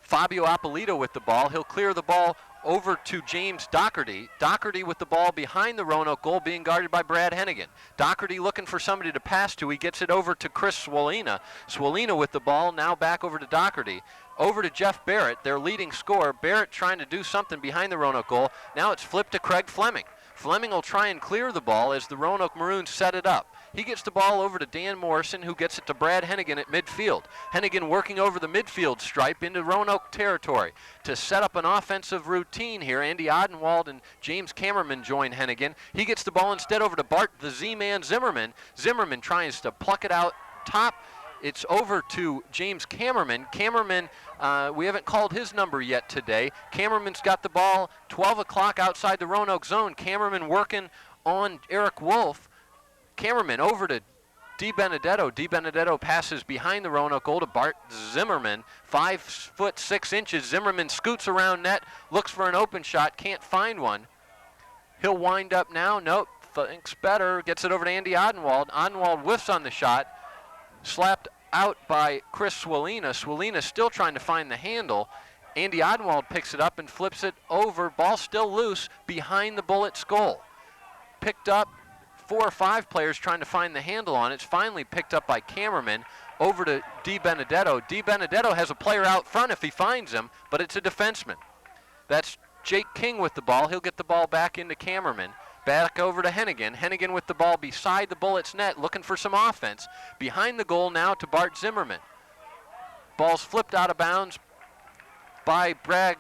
Fabio Appolito with the ball. He'll clear the ball over to James Doherty. Doherty with the ball behind the Roanoke goal, being guarded by Brad Hennigan. Doherty looking for somebody to pass to. He gets it over to Chris Swalina. Swalina with the ball, now back over to Doherty. Over to Jeff Barrett, their leading scorer. Barrett trying to do something behind the Roanoke goal. Now it's flipped to Craig Fleming. Fleming will try and clear the ball as the Roanoke Maroons set it up. He gets the ball over to Dan Morrison, who gets it to Brad Hennigan at midfield. Hennigan working over the midfield stripe into Roanoke territory to set up an offensive routine here. Andy Odenwald and James Kammerman join Hennigan. He gets the ball instead over to Bart the Z-Man Zimmerman. Zimmerman tries to pluck it out top. It's over to James Kammerman. Kammerman, we haven't called his number yet today. Kammerman's got the ball 12 o'clock outside the Roanoke zone. Kammerman working on Eric Wolf. Kammerman over to DiBenedetto. DiBenedetto passes behind the Roanoke goal to Bart Zimmerman. 5'6". Zimmerman scoots around net, looks for an open shot, can't find one. He'll wind up now. Nope, thinks better. Gets it over to Andy Odenwald. Odenwald whiffs on the shot. Slapped out by Chris Swalina. Swalina still trying to find the handle. Andy Odenwald picks it up and flips it over. Ball still loose behind the Bullets goal. Picked up. 4 or 5 players trying to find the handle on it. It's finally picked up by Kammerman over to DiBenedetto. DiBenedetto has a player out front if he finds him, but it's a defenseman. That's Jake King with the ball. He'll get the ball back into Kammerman. Back over to Hennigan. Hennigan with the ball beside the Bullets net, looking for some offense. Behind the goal now to Bart Zimmerman. Ball's flipped out of bounds by Brad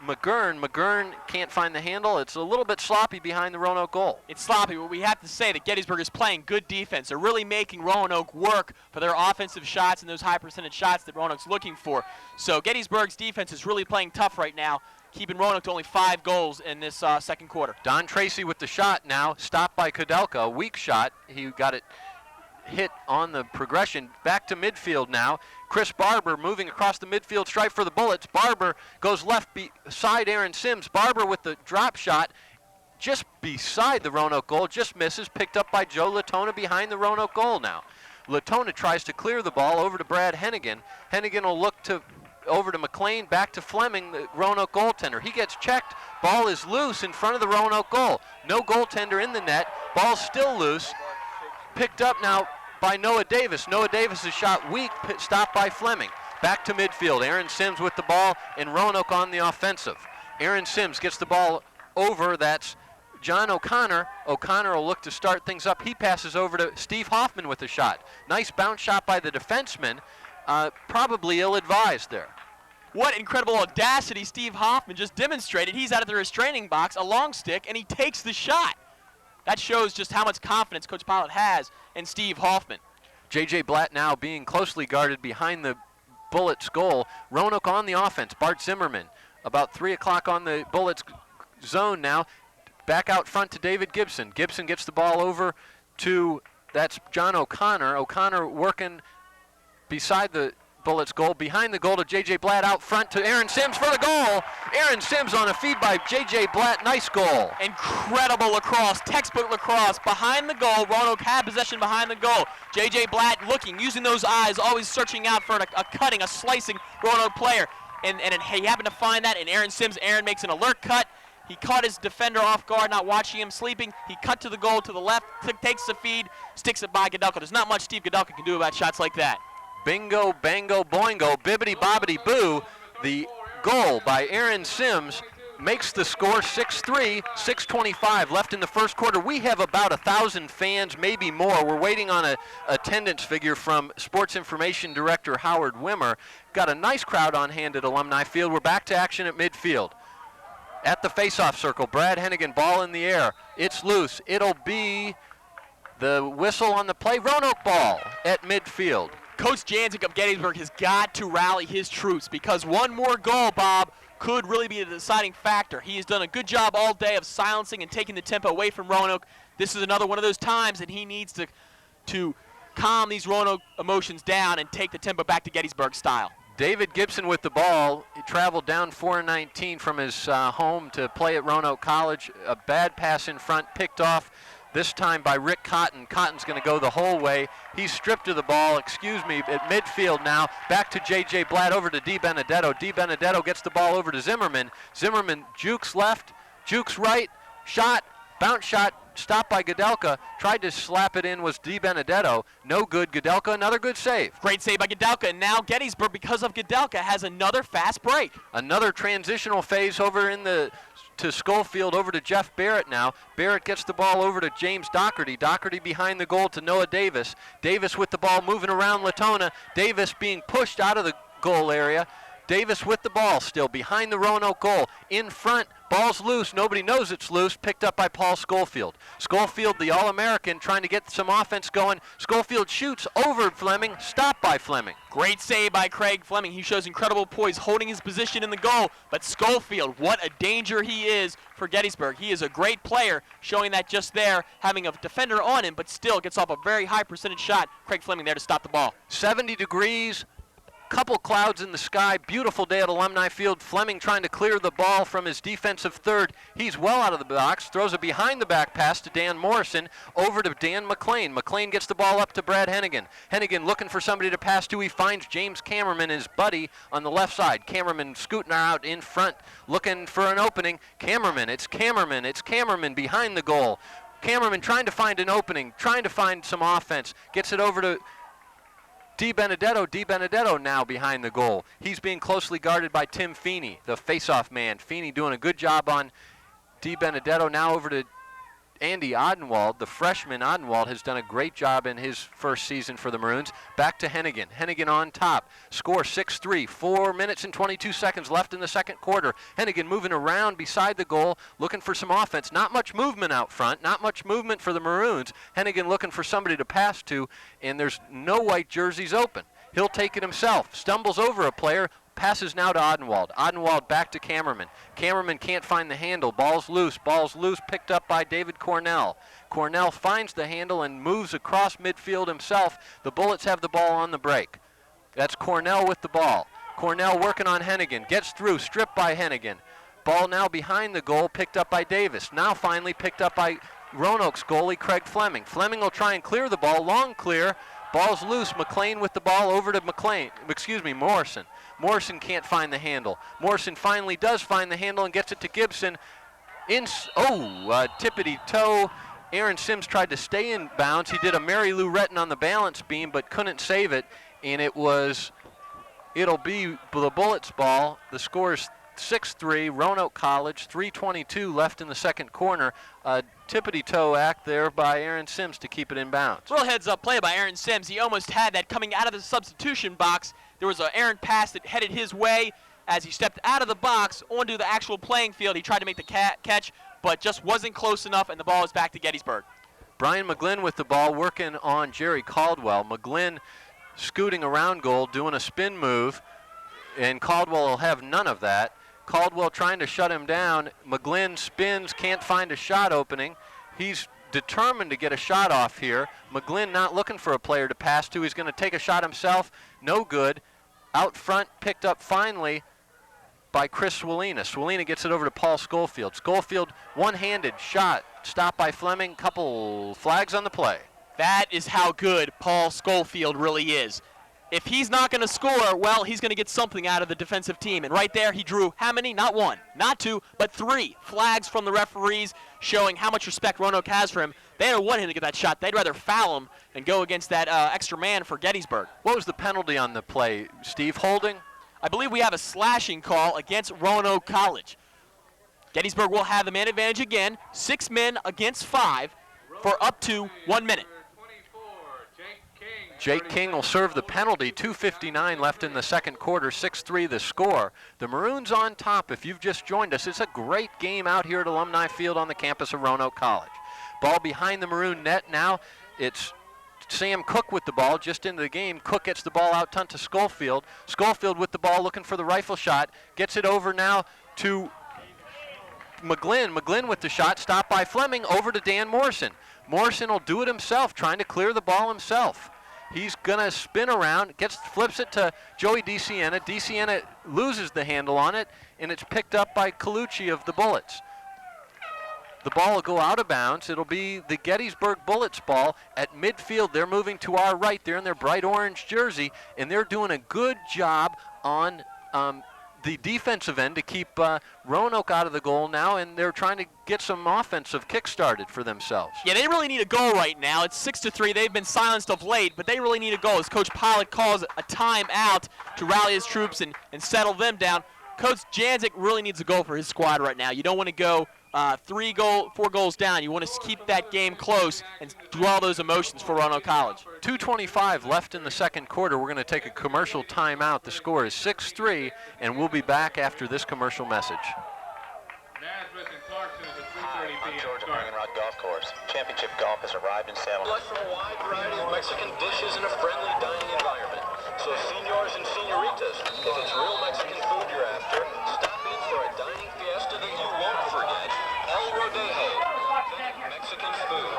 McGurn. McGurn can't find the handle. It's a little bit sloppy behind the Roanoke goal. It's sloppy, but we have to say that Gettysburg is playing good defense. They're really making Roanoke work for their offensive shots and those high percentage shots that Roanoke's looking for. So Gettysburg's defense is really playing tough right now, keeping Roanoke to only 5 goals in this second quarter. Don Tracy with the shot now, stopped by Godelka. A weak shot. He got it hit on the progression. Back to midfield now. Chris Barber moving across the midfield stripe for the Bullets. Barber goes left beside Aaron Sims. Barber with the drop shot just beside the Roanoke goal. Just misses. Picked up by Joe Latona behind the Roanoke goal now. Latona tries to clear the ball over to Brad Hennigan. Hennigan will look over to McLean, back to Fleming, the Roanoke goaltender. He gets checked. Ball is loose in front of the Roanoke goal. No goaltender in the net. Ball's still loose. Picked up now by Noah Davis. Noah Davis' shot weak, stopped by Fleming. Back to midfield. Aaron Sims with the ball, and Roanoke on the offensive. Aaron Sims gets the ball over. That's John O'Connor. O'Connor will look to start things up. He passes over to Steve Hoffman with a shot. Nice bounce shot by the defenseman. Probably ill-advised there. What incredible audacity Steve Hoffman just demonstrated. He's out of the restraining box, a long stick, and he takes the shot. That shows just how much confidence Coach Pilot has in Steve Hoffman. J.J. Blatt now being closely guarded behind the Bullets goal. Roanoke on the offense. Bart Zimmerman about 3 o'clock on the Bullets zone now. Back out front to David Gibson. Gibson gets the ball over to, that's John O'Connor. O'Connor working beside the Bullets goal, behind the goal to J.J. Blatt, out front to Aaron Sims for the goal. Aaron Sims on a feed by J.J. Blatt. Nice goal. Incredible lacrosse, textbook lacrosse. Behind the goal, Roanoke had possession behind the goal. J.J. Blatt looking, using those eyes, always searching out for a cutting, a slicing Roanoke player. And he happened to find that, and Aaron makes an alert cut. He caught his defender off guard, not watching him sleeping. He cut to the goal to the left, takes the feed, sticks it by Godelka. There's not much Steve Godelka can do about shots like that. Bingo, bango, boingo, bibbity bobbity boo. The goal by Aaron Sims makes the score 6-3, 6:25 left in the first quarter. We have about 1,000 fans, maybe more. We're waiting on a attendance figure from Sports Information Director Howard Wimmer. Got a nice crowd on hand at Alumni Field. We're back to action at midfield. At the face-off circle, Brad Hennigan, ball in the air. It's loose. It'll be the whistle on the play. Roanoke ball at midfield. Coach Janzik of Gettysburg has got to rally his troops because one more goal, Bob, could really be the deciding factor. He has done a good job all day of silencing and taking the tempo away from Roanoke. This is another one of those times that he needs to calm these Roanoke emotions down and take the tempo back to Gettysburg style. David Gibson with the ball. He traveled down 419 from his home to play at Roanoke College. A bad pass in front, picked off this time by Rick Cotton. Cotton's going to go the whole way. He's stripped of the ball, at midfield now. Back to J.J. Blatt, over to Di Benedetto. Di Benedetto gets the ball over to Zimmerman. Zimmerman jukes left, jukes right, shot, bounce shot, stopped by Godelka. Tried to slap it in, was Di Benedetto. No good. Godelka, another good save. Great save by Godelka. And now Gettysburg, because of Godelka, has another fast break. Another transitional phase over to Schofield, over to Jeff Barrett now. Barrett gets the ball over to James Doherty. Doherty behind the goal to Noah Davis. Davis with the ball moving around Latona. Davis being pushed out of the goal area. Davis with the ball still behind the Roanoke goal. In front, ball's loose. Nobody knows it's loose. Picked up by Paul Schofield. Schofield, the All-American, trying to get some offense going. Schofield shoots over Fleming. Stopped by Fleming. Great save by Craig Fleming. He shows incredible poise, holding his position in the goal. But Schofield, what a danger he is for Gettysburg. He is a great player, showing that just there, having a defender on him, but still gets off a very high percentage shot. Craig Fleming there to stop the ball. 70 degrees. Couple clouds in the sky, beautiful day at Alumni Field. Fleming trying to clear the ball from his defensive third. He's well out of the box, throws a behind the back pass to Dan Morrison, over to Dan McLean. McLean gets the ball up to Brad Hennigan. Hennigan looking for somebody to pass to. He finds James Cameraman, his buddy, on the left side. Cameraman scooting out in front, looking for an opening. It's Cameraman behind the goal. Cameraman trying to find an opening, trying to find some offense. Gets it over to Di Benedetto now behind the goal. He's being closely guarded by Tim Feeney, the face-off man. Feeney doing a good job on Di Benedetto. Now over to Andy Odenwald. The freshman Odenwald has done a great job in his first season for the Maroons. Back to Hennigan. Hennigan on top. Score 6-3. 4 minutes and 22 seconds left in the second quarter. Hennigan moving around beside the goal, looking for some offense. Not much movement out front. Not much movement for the Maroons. Hennigan looking for somebody to pass to, and there's no white jerseys open. He'll take it himself. Stumbles over a player. Passes now to Odenwald. Odenwald back to Cameraman. Cameraman can't find the handle. Ball's loose. Picked up by David Cornell. Cornell finds the handle and moves across midfield himself. The Bullets have the ball on the break. That's Cornell with the ball. Cornell working on Hennigan. Gets through. Stripped by Hennigan. Ball now behind the goal. Picked up by Davis. Now finally picked up by Roanoke's goalie, Craig Fleming. Fleming will try and clear the ball. Long clear. Ball's loose. McLean with the ball over to Morrison. Morrison can't find the handle. Morrison finally does find the handle and gets it to Gibson. Tippity toe Aaron Sims tried to stay in bounds. He did a Mary Lou Retton on the balance beam, but couldn't save it, and it'll be the Bullets ball. The score is 6-3, Roanoke College, 3:22 left in the second corner. Tippity-toe act there by Aaron Sims to keep it in bounds. Real heads-up play by Aaron Sims. He almost had that coming out of the substitution box. There was an errant pass that headed his way. As he stepped out of the box onto the actual playing field, he tried to make the catch, but just wasn't close enough, and the ball is back to Gettysburg. Brian McGlynn with the ball, working on Jerry Caldwell. McGlynn scooting around goal, doing a spin move, and Caldwell will have none of that. Caldwell trying to shut him down. McGlynn spins, can't find a shot opening. He's determined to get a shot off here. McGlynn not looking for a player to pass to. He's going to take a shot himself. No good. Out front, picked up finally by Chris Swalina. Swalina gets it over to Paul Schofield. Schofield, one-handed shot, stopped by Fleming. Couple flags on the play. That is how good Paul Schofield really is. If he's not going to score, well, he's going to get something out of the defensive team. And right there, he drew how many? Not one, not two, but three flags from the referees showing how much respect Roanoke has for him. They don't want him to get that shot. They'd rather foul him and go against that extra man for Gettysburg. What was the penalty on the play, Steve? Holding? I believe we have a slashing call against Roanoke College. Gettysburg will have the man advantage again, 6 men against 5 for up to 1 minute. Jake King will serve the penalty. 2:59 left in the second quarter, 6-3 the score. The Maroons on top. If you've just joined us, it's a great game out here at Alumni Field on the campus of Roanoke College. Ball behind the Maroon net now. It's Sam Cook with the ball just into the game. Cook gets the ball out to Schofield. Schofield with the ball looking for the rifle shot. Gets it over now to McGlynn. McGlynn with the shot, stopped by Fleming, over to Dan Morrison. Morrison will do it himself, trying to clear the ball himself. He's going to spin around, flips it to Joey DeSiena. DeSiena loses the handle on it, and it's picked up by Colucci of the Bullets. The ball will go out of bounds. It'll be the Gettysburg Bullets ball at midfield. They're moving to our right. They're in their bright orange jersey, and they're doing a good job on the defensive end to keep Roanoke out of the goal now, and they're trying to get some offensive kick started for themselves. Yeah, they really need a goal right now. It's 6-3. They've been silenced of late, but they really need a goal as Coach Pollock calls a timeout to rally his troops and settle them down. Coach Janzik really needs a goal for his squad right now. You don't want to go 4 goals down. You want to keep that game close and do all those emotions for Roanoke College. 2:25 left in the second quarter. We're going to take a commercial timeout. The score is 6-3, and we'll be back after this commercial message. Hi, I'm George at Roanoke Golf Course. Championship Golf has arrived in Salem. Select from a wide variety of Mexican dishes in a friendly dining environment. So senors and senoritas, if it's real Mexican food you're after, stop in for a dining fiesta that you won't forget. El Rodejo, Mexican food.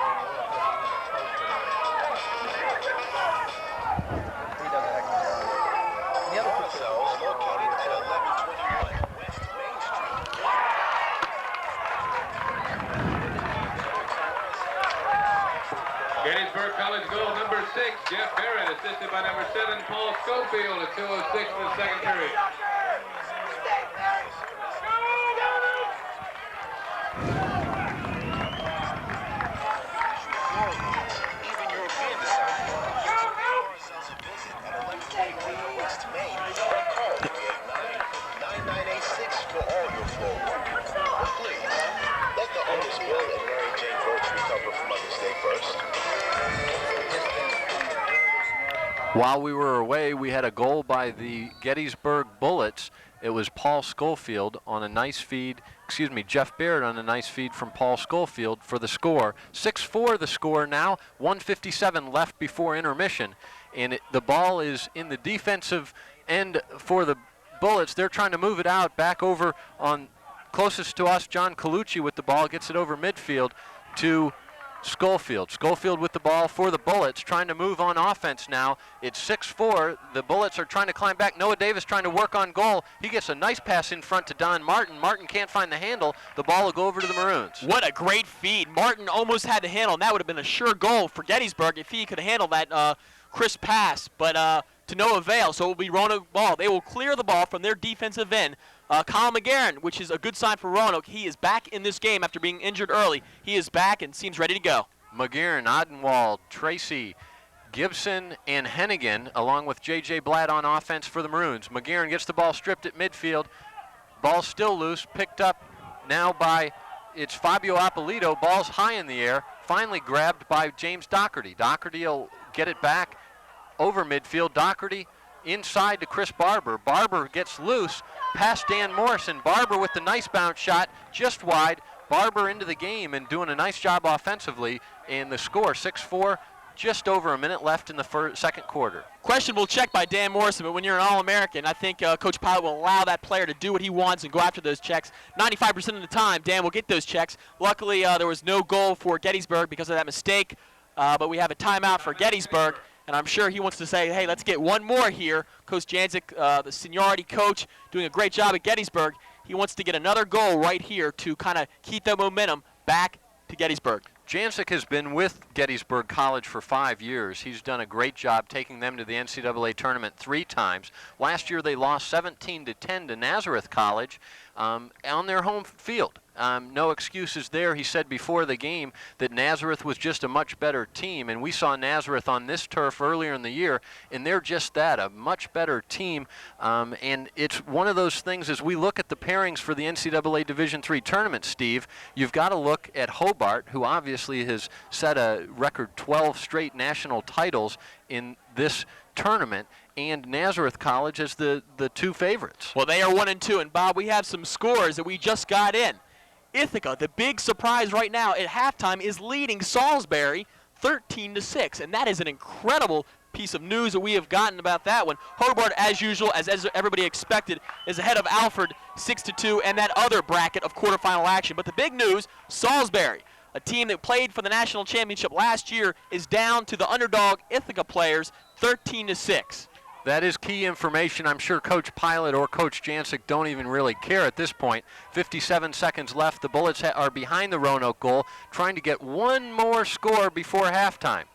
Ourselves located at 1121 West Main Street. Gettysburg College goal number 6, Jeff Barrett, assisted by number 7, Paul Schofield at 2:06 in the second period. Even European design. Ourselves a visit at 1121 West Main. Or call 389-9986 for all your floor work. But please, let the oldest Bill and Mary Jane Birch recover from a mistake first. While we were away, we had a goal by the Gettysburg Bullets. It was Paul Schofield on a nice feed, Jeff Barrett on a nice feed from Paul Schofield for the score. 6-4 the score now, 1:57 left before intermission. And the ball is in the defensive end for the Bullets. They're trying to move it out back over on closest to us. John Colucci with the ball gets it over midfield to Schofield. Schofield with the ball for the Bullets, trying to move on offense now. It's 6-4. The Bullets are trying to climb back. Noah Davis trying to work on goal. He gets a nice pass in front to Don Martin. Martin can't find the handle. The ball will go over to the Maroons. What a great feed. Martin almost had the handle, and that would have been a sure goal for Gettysburg if he could handle that crisp pass, but to no avail. So it will be Roanoke ball. They will clear the ball from their defensive end. Colin McGarren, which is a good sign for Roanoke. He is back in this game after being injured early. He is back and seems ready to go. McGarren, Odenwald, Tracy, Gibson, and Hennigan, along with J.J. Blatt on offense for the Maroons. McGarren gets the ball stripped at midfield. Ball still loose, picked up now by, it's Fabio Appolito. Ball's high in the air, finally grabbed by James Doherty. Doherty will get it back over midfield. Doherty inside to Chris Barber. Barber gets loose past Dan Morrison. Barber with the nice bounce shot just wide. Barber into the game and doing a nice job offensively. And the score 6-4, just over a minute left in the second quarter. Questionable check by Dan Morrison, but when you're an All-American, I think Coach Pilot will allow that player to do what he wants and go after those checks. 95% of the time, Dan will get those checks. Luckily, there was no goal for Gettysburg because of that mistake, but we have a timeout for Gettysburg. And I'm sure he wants to say, hey, let's get one more here. Coach Janczyk, the seniority coach, doing a great job at Gettysburg. He wants to get another goal right here to kind of keep the momentum back to Gettysburg. Janczyk has been with Gettysburg College for 5 years. He's done a great job taking them to the NCAA tournament 3 times. Last year they lost 17-10 to Nazareth College on their home field. No excuses there. He said before the game that Nazareth was just a much better team, and we saw Nazareth on this turf earlier in the year, and they're just that, a much better team. And it's one of those things as we look at the pairings for the NCAA Division III tournament, Steve, you've got to look at Hobart, who obviously has set a record 12 straight national titles in this tournament, and Nazareth College as the 2 favorites. Well, they are 1-2, and Bob, we have some scores that we just got in. Ithaca, the big surprise right now at halftime, is leading Salisbury 13-6, and that is an incredible piece of news that we have gotten about that one. Hobart, as usual, as everybody expected, is ahead of Alfred 6-2 and that other bracket of quarterfinal action. But the big news, Salisbury, a team that played for the national championship last year, is down to the underdog Ithaca players 13-6. That is key information. I'm sure Coach Pilot or Coach Janczyk don't even really care at this point. 57 seconds left. The Bullets are behind the Roanoke goal, trying to get one more score before halftime.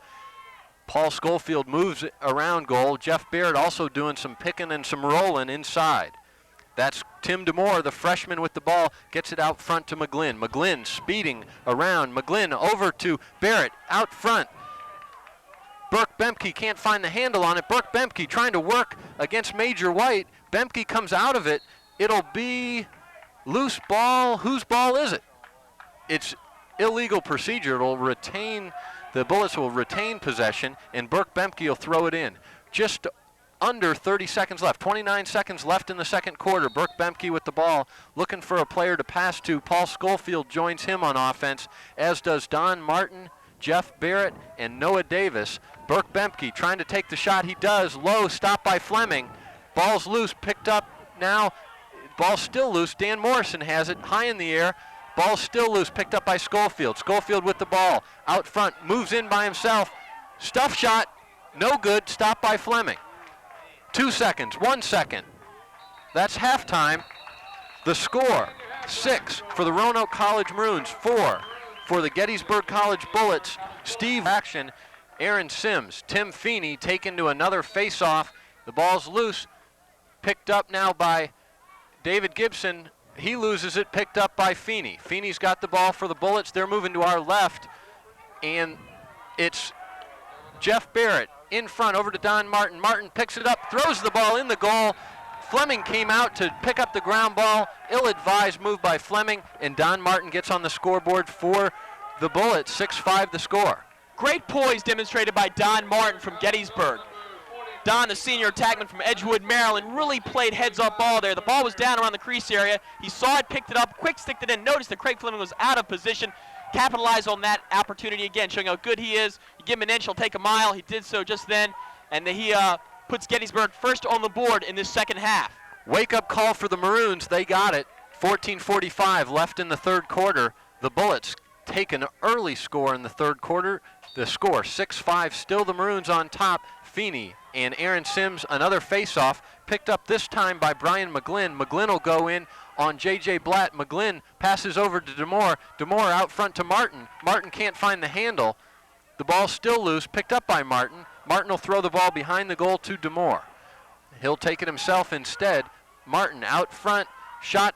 Paul Schofield moves around goal. Jeff Barrett also doing some picking and some rolling inside. That's Tim DeMore, the freshman with the ball, gets it out front to McGlynn. McGlynn speeding around. McGlynn over to Barrett out front. Burke Bemke can't find the handle on it. Burke Bemke trying to work against Major White. Bemke comes out of it. It'll be loose ball. Whose ball is it? It's illegal procedure. It'll retain, the Bullets will retain possession, and Burke Bemke will throw it in. Just under 30 seconds left. 29 seconds left in the second quarter. Burke Bemke with the ball, looking for a player to pass to. Paul Schofield joins him on offense, as does Don Martin, Jeff Barrett, and Noah Davis. Burke Bemke trying to take the shot. He does. Low, stopped by Fleming. Ball's loose, picked up now. Ball's still loose. Dan Morrison has it, high in the air. Ball's still loose, picked up by Schofield. Schofield with the ball, out front, moves in by himself. Stuff shot, no good, stopped by Fleming. 2 seconds, 1 second. That's halftime. The score, 6 for the Roanoke College Maroons, 4 for the Gettysburg College Bullets. Steve action, Aaron Sims, Tim Feeney taken to another face-off. The ball's loose, picked up now by David Gibson. He loses it, picked up by Feeney. Feeney's got the ball for the Bullets. They're moving to our left, and it's Jeff Barrett in front over to Don Martin. Martin picks it up, throws the ball in the goal. Fleming came out to pick up the ground ball. Ill-advised move by Fleming, and Don Martin gets on the scoreboard for the Bullets. 6-5 the score. Great poise demonstrated by Don Martin from Gettysburg. Don, the senior attackman from Edgewood, Maryland, really played heads-up ball there. The ball was down around the crease area. He saw it, picked it up, quick sticked it in. Noticed that Craig Fleming was out of position. Capitalized on that opportunity again, showing how good he is. You give him an inch, he'll take a mile. He did so just then, and he puts Gettysburg first on the board in this second half. Wake-up call for the Maroons. They got it. 14:45 left in the third quarter. The Bullets take an early score in the third quarter. The score, 6-5, still the Maroons on top. Feeney and Aaron Sims, another face-off, picked up this time by Brian McGlynn. McGlynn will go in on J.J. Blatt. McGlynn passes over to DeMore. DeMore out front to Martin. Martin can't find the handle. The ball's still loose, picked up by Martin. Martin will throw the ball behind the goal to DeMore. He'll take it himself instead. Martin out front, Shot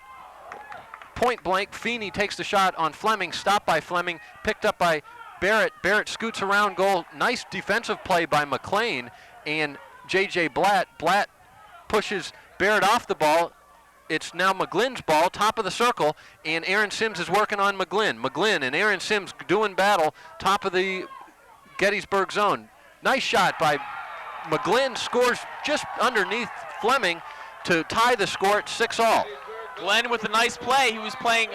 point blank. Feeney takes the shot on Fleming, stopped by Fleming, picked up by Barrett. Barrett scoots around goal. Nice defensive play by McLean and J.J. Blatt. Blatt pushes Barrett off the ball. It's now McGlynn's ball, top of the circle, and Aaron Sims is working on McGlynn. McGlynn and Aaron Sims doing battle, top of the Gettysburg zone. Nice shot by McGlynn, scores just underneath Fleming to tie the score at 6-all. Glenn with a nice play. He was playing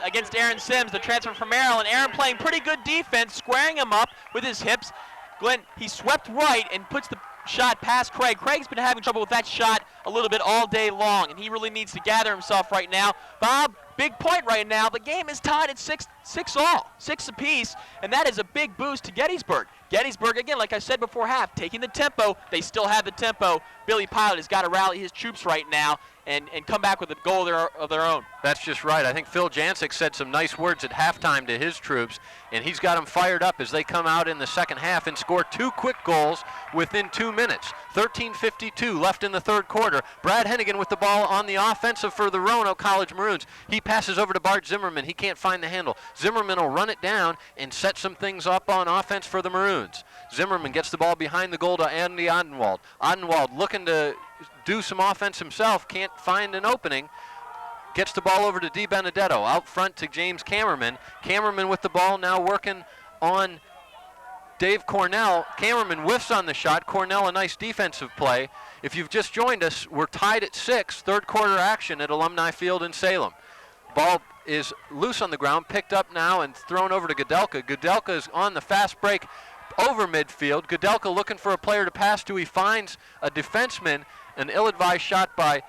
against Aaron Sims, the transfer from Maryland. Aaron playing pretty good defense, squaring him up with his hips. Glenn, he swept right and puts the shot past Craig. Craig's been having trouble with that shot a little bit all day long, and he really needs to gather himself right now. Bob, big point right now. The game is tied at 6-all, 6 apiece, and that is a big boost to Gettysburg. Gettysburg, again, like I said before half, taking the tempo. They still have the tempo. Billy Pilot has got to rally his troops right now and come back with a goal of their own. That's just right. I think Phil Jancic said some nice words at halftime to his troops, and he's got them fired up as they come out in the second half and score 2 quick goals within 2 minutes. 13:52 left in the third quarter. Brad Hennigan with the ball on the offensive for the Roanoke College Maroons. He passes over to Bart Zimmerman. He can't find the handle. Zimmerman will run it down and set some things up on offense for the Maroons. Zimmerman gets the ball behind the goal to Andy Odenwald. Odenwald looking to do some offense himself, can't find an opening. Gets the ball over to Di Benedetto, out front to James Cameraman. Cameraman with the ball now working on Dave Cornell. Cameraman whiffs on the shot. Cornell a nice defensive play. If you've just joined us, we're tied at 6, third quarter action at Alumni Field in Salem. Ball is loose on the ground, picked up now and thrown over to Godelka. Godelka is on the fast break over midfield. Godelka looking for a player to pass to. He finds a defenseman. An ill-advised shot by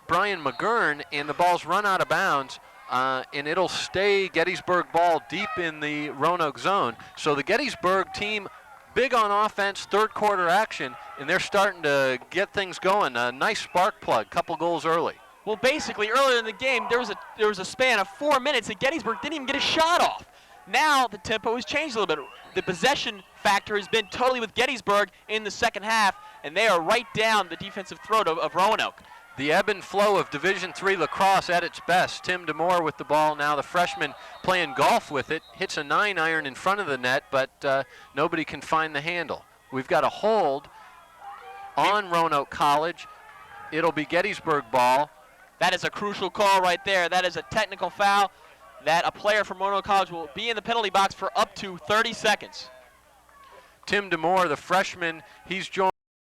Brian McGurn, and the ball's run out of bounds, and it'll stay Gettysburg ball deep in the Roanoke zone. So the Gettysburg team big on offense, third quarter action, and they're starting to get things going. A nice spark plug, couple goals early. Well, basically, earlier in the game, there was a span of 4 minutes that Gettysburg didn't even get a shot off. Now the tempo has changed a little bit. The possession factor has been totally with Gettysburg in the second half, and they are right down the defensive throat of Roanoke. The ebb and flow of Division III lacrosse at its best. Tim DeMore with the ball now, the freshman playing golf with it. Hits a 9-iron in front of the net, but nobody can find the handle. We've got a hold on Roanoke College. It'll be Gettysburg ball. That is a crucial call right there. That is a technical foul that a player from Roanoke College will be in the penalty box for up to 30 seconds. Tim DeMore, the freshman, he's joined